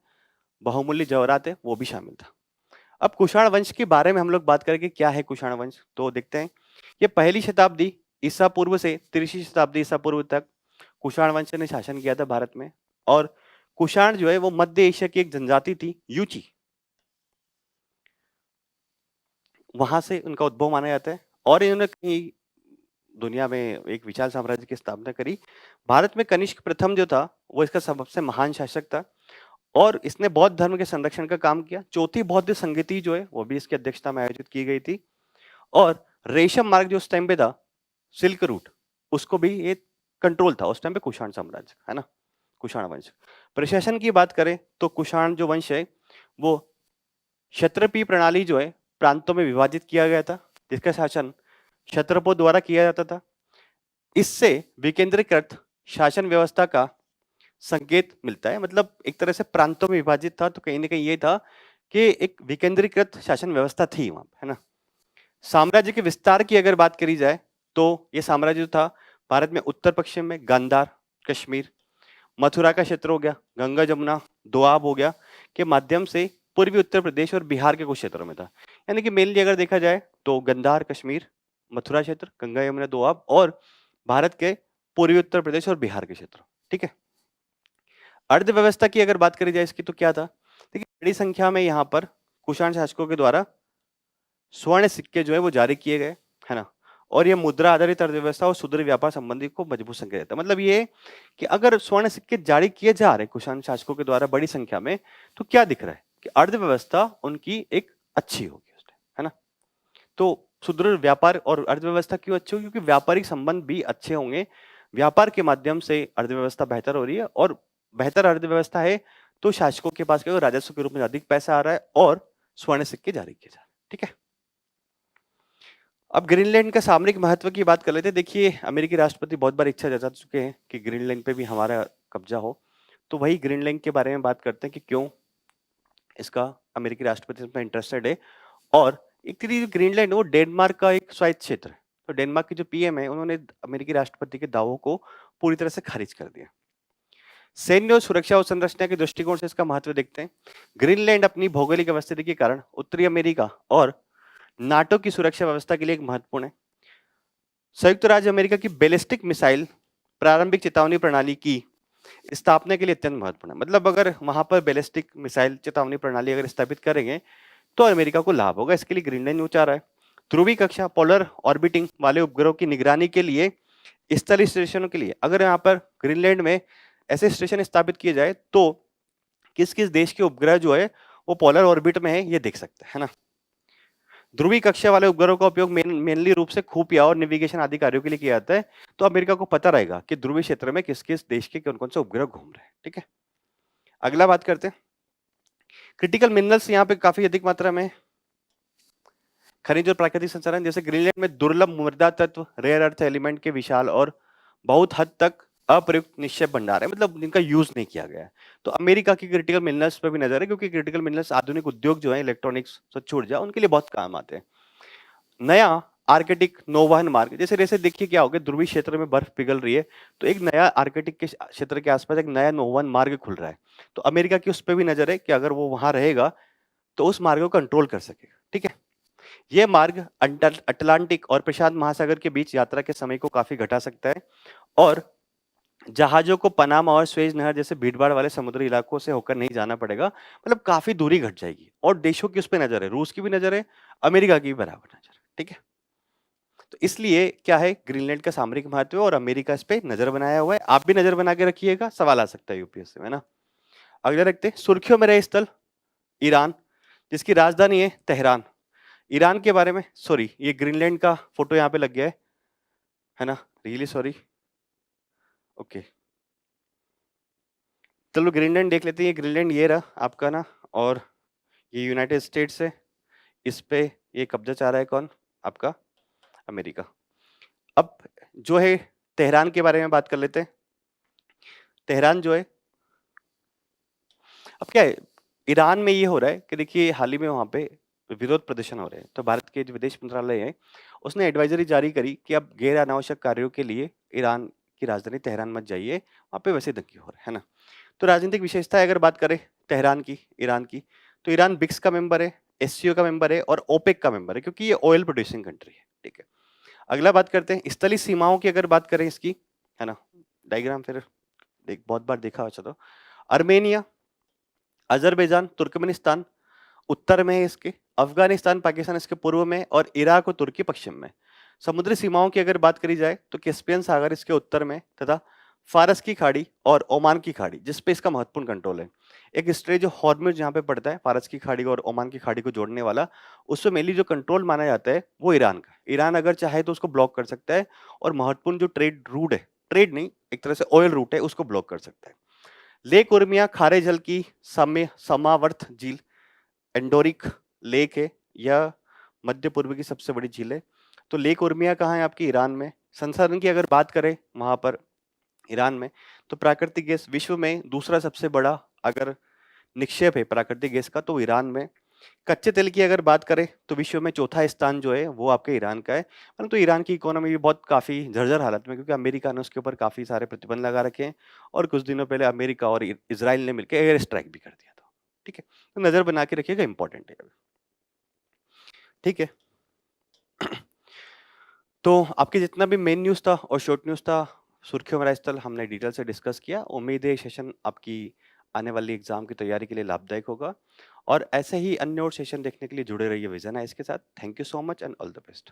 बहुमूल्य जवाहरात है, वो भी शामिल था। अब कुषाण वंश के बारे में हम लोग बात करेंगे, क्या है कुषाण वंश, तो देखते हैं। ये पहली शताब्दी ईसा पूर्व से 3री शताब्दी ईसा पूर्व तक कुषाण वंश ने शासन किया था भारत में। और कुषाण जो है वो मध्य एशिया की एक जनजाति थी, यूची, वहां से उनका उद्भव माना जाता है। और इन्होंने कहीं दुनिया में एक विशाल साम्राज्य की स्थापना करी। भारत में कनिष्क प्रथम जो था वो इसका सबसे महान शासक था और इसने बौद्ध धर्म के संरक्षण का काम किया। चौथी बौद्ध संगति जो है वो भी इसकी अध्यक्षता में आयोजित की गई थी। और रेशम मार्ग जो उस टाइम पे था, सिल्क रूट, उसको भी ये कंट्रोल था उस टाइम पे कुषाण साम्राज्य, है ना, कुषाण वंश। प्रशासन की बात करें तो कुषाण जो वंश है वो क्षत्रपी प्रणाली जो है प्रांतों में विभाजित किया गया था, जिसका शासन क्षत्रपों द्वारा किया जाता था। इससे विकेंद्रीकृत शासन व्यवस्था का संकेत मिलता है। मतलब एक तरह से प्रांतों में विभाजित था, तो कहीं ना कहीं ये था कि एक विकेंद्रीकृत शासन व्यवस्था थी वहां पे, है ना। साम्राज्य के विस्तार की अगर बात करी जाए तो ये साम्राज्य जो था भारत में उत्तर पश्चिम में गांधार, कश्मीर, मथुरा का क्षेत्र हो गया, गंगा जमुना दोआब हो गया, के माध्यम से पूर्वी उत्तर प्रदेश और बिहार के कुछ क्षेत्रों में था। यानी कि मेनली अगर देखा जाए तो गांधार, कश्मीर, मथुरा क्षेत्र, गंगा यमुना दोआब और भारत के पूर्वी उत्तर प्रदेश और बिहार के क्षेत्र। ठीक है। अर्थव्यवस्था की अगर बात करी जाए इसकी तो क्या था, देखिए बड़ी संख्या में यहाँ पर कुषाण शासकों के द्वारा स्वर्ण सिक्के जो है वो जारी किए गए, है ना। और ये मुद्रा आधारित अर्थव्यवस्था और सुदृढ़ व्यापार संबंधी को मजबूत संकेत देता है। मतलब ये कि अगर स्वर्ण सिक्के जारी किए जा रहे कुषाण शासकों के द्वारा बड़ी संख्या में, तो क्या दिख रहा है कि अर्थव्यवस्था उनकी एक अच्छी होगी उसमें, है ना। तो सुदृढ़ व्यापार और अर्थव्यवस्था क्यों अच्छी होगी, क्योंकि व्यापारिक संबंध भी अच्छे होंगे। व्यापार के माध्यम से अर्थव्यवस्था बेहतर हो रही है और बेहतर अर्थव्यवस्था है तो शासकों के पास क्या राजस्व के रूप में अधिक पैसा आ रहा है और स्वर्ण सिक्के जारी किए जा रहे हैं। ठीक है। अब ग्रीनलैंड का सामरिक महत्व की बात कर लेते हैं। देखिए अमेरिकी राष्ट्रपति बहुत बार इच्छा जता चुके हैं कि ग्रीनलैंड पे भी हमारा कब्जा हो, तो वही ग्रीनलैंड के बारे में बात करते हैं कि क्यों इसका अमेरिकी राष्ट्रपति इसमें इंटरेस्टेड है। और एक तरीके ग्रीनलैंड है वो डेनमार्क का एक स्वायत्त क्षेत्र है। तो डेनमार्क के जो पीएम है उन्होंने अमेरिकी राष्ट्रपति के दावों को पूरी तरह से खारिज कर दिया। सैन्य और सुरक्षा और संरचना के दृष्टिकोण से इसका महत्व देखते हैं। ग्रीनलैंड अपनी भौगोलिक अवस्थिति के कारण उत्तरी अमेरिका और नाटो की सुरक्षा व्यवस्था के लिए एक महत्वपूर्ण है। संयुक्त राज्य अमेरिका की बैलिस्टिक मिसाइल प्रारंभिक चेतावनी प्रणाली की स्थापना के लिए अत्यंत महत्वपूर्ण है। मतलब अगर वहां पर बैलिस्टिक मिसाइल चेतावनी प्रणाली अगर स्थापित करेंगे तो अमेरिका को लाभ होगा। इसके लिए ग्रीनलैंड ऊंचा रहा है। ध्रुवीय कक्षा पोलर ऑर्बिटिंग वाले उपग्रहों की निगरानी के लिए स्थलीय स्टेशनों के लिए अगर यहाँ पर ग्रीनलैंड में ऐसे स्टेशन स्थापित किए जाए तो किस किस देश के उपग्रह जो है वो पोलर ऑर्बिट में है ये देख सकते हैं ना। ध्रुवीय कक्षा वाले उपग्रहों का उपयोग मेनली रूप से खुफिया और नेविगेशन आदि कार्यों के लिए किया जाता है। तो अमेरिका को पता रहेगा कि ध्रुवीय क्षेत्र में किस किस देश के कौन कौन से उपग्रह घूम रहे हैं। ठीक है। अगला बात करते हैं क्रिटिकल मिनरल्स। यहाँ पे काफी अधिक मात्रा में खनिज और प्राकृतिक संसाधन, जैसे ग्रीनलैंड में दुर्लभ मृदा तत्व, रेयर अर्थ एलिमेंट के विशाल और बहुत हद तक अप्रयुक्त निक्षेप भंडार है, मतलब जिनका यूज नहीं किया गया है। तो अमेरिका की क्रिटिकल मिनरल्स पे भी नजर है, क्योंकि क्रिटिकल मिनरल्स आधुनिक उद्योग जो है इलेक्ट्रॉनिक्स, स्वच्छ ऊर्जा, उनके लिए बहुत काम आते हैं। नया आर्कटिक नौवहन मार्ग, जैसे देखिए क्या हो गया, ध्रुवीय क्षेत्र में बर्फ पिघल रही है तो एक नया आर्कटिक के क्षेत्र के आसपास एक नया नौवहन मार्ग खुल रहा है। तो अमेरिका की उस पर भी नजर है कि अगर वो वहां रहेगा तो उस मार्ग को कंट्रोल कर सकेगा। ठीक है। यह मार्ग अटलांटिक और प्रशांत महासागर के बीच यात्रा के समय को काफी घटा सकता है और जहाजों को पनामा और स्वेज नहर जैसे भीड़भाड़ वाले समुद्री इलाकों से होकर नहीं जाना पड़ेगा। मतलब काफी दूरी घट जाएगी और देशों की उस पर नजर है, रूस की भी नजर है, अमेरिका की भी बराबर नजर है। ठीक है। तो इसलिए क्या है, ग्रीनलैंड का सामरिक महत्व है और अमेरिका इस पे नजर बनाया हुआ है। आप भी नजर बना के रखिएगा, सवाल आ सकता है यूपीएससी में ना। अगला रखते हैं सुर्खियों में रहे स्थल ईरान, जिसकी राजधानी है तेहरान। ईरान के बारे में, सॉरी ये ग्रीनलैंड का फोटो यहाँ पे लग गया है ना, रियली सॉरी। ओके चलो ग्रीनलैंड देख लेते हैं। ये ग्रीनलैंड ये रहा आपका ना, और ये यूनाइटेड स्टेट्स है, इस पे ये कब्जा चाह रहा है कौन, आपका अमेरिका। अब जो है तेहरान के बारे में बात कर लेते हैं। तेहरान जो है, अब क्या है, ईरान में ये हो रहा है कि देखिए हाल ही में वहां पे विरोध प्रदर्शन हो रहे हैं, तो भारत के जो विदेश मंत्रालय है उसने एडवाइजरी जारी करी कि अब गैर अनावश्यक कार्यों के लिए ईरान की राजधानी तेहरान मत जाइए, वहां पे वैसे दंगे हो रहे हैं ना। तो राजनीतिक विशेषता अगर बात करें तेहरान की, ईरान की, तो ईरान ब्रिक्स का मेंबर है, एससीओ का मेंबर है और ओपेक का मेंबर है, क्योंकि ये ऑयल प्रोड्यूसिंग कंट्री है। ठीक है। अगला बात करते हैं स्थलीय सीमाओं की अगर बात करें इसकी, है ना, डायग्राम फिर बहुत बार देखा अच्छा। तो अर्मेनिया, अजरबैजान, तुर्कमेनिस्तान उत्तर में है इसके, अफगानिस्तान पाकिस्तान इसके पूर्व में और इराक और तुर्की पश्चिम में। समुद्री सीमाओं की अगर बात करी जाए तो कैस्पियन सागर इसके उत्तर में तथा फारस की खाड़ी और ओमान की खाड़ी जिसपे इसका महत्वपूर्ण कंट्रोल है। एक स्ट्रेट जो हॉर्मुज जहाँ पे पड़ता है, फारस की खाड़ी और ओमान की खाड़ी को जोड़ने वाला, उससे मेनली जो कंट्रोल माना जाता है वो ईरान का। ईरान अगर चाहे तो उसको ब्लॉक कर सकता है और महत्वपूर्ण जो ट्रेड रूट है, ट्रेड नहीं एक तरह से ऑयल रूट है, उसको ब्लॉक कर सकता है। लेक उर्मिया खारे जल की समावर्त झील एंडोरिक लेक है, यह मध्य पूर्व की सबसे बड़ी झील है। तो लेक उर्मिया कहाँ है, आपकी ईरान में। संसाधन की अगर बात करें वहां पर ईरान में, तो प्राकृतिक गैस विश्व में दूसरा सबसे बड़ा अगर निक्षेप है प्राकृतिक गैस का तो ईरान में कच्चे तेल की अगर बात करें तो विश्व में चौथा स्थान जो है वो आपके ईरान का है। परंतु ईरान की इकोनॉमी भी बहुत काफ़ी जर्जर हालत में, क्योंकि अमेरिका ने उसके ऊपर काफ़ी सारे प्रतिबंध लगा रखे हैं और कुछ दिनों पहले अमेरिका और इज़राइल ने मिलके एयर स्ट्राइक भी कर दिया था। ठीक है? तो नज़र बना के रखिएगा, इम्पोर्टेंट है। ठीक है? तो आपके जितना भी मेन न्यूज़ था और शॉर्ट न्यूज़ था, सुर्खियों में स्थल हमने डिटेल से डिस्कस किया। उम्मीद है ये सेशन आपकी आने वाली एग्ज़ाम की तैयारी के लिए लाभदायक होगा और ऐसे ही अन्य और सेशन देखने के लिए जुड़े रहिए विज़न आइज़ के साथ। Thank you so much and all the best.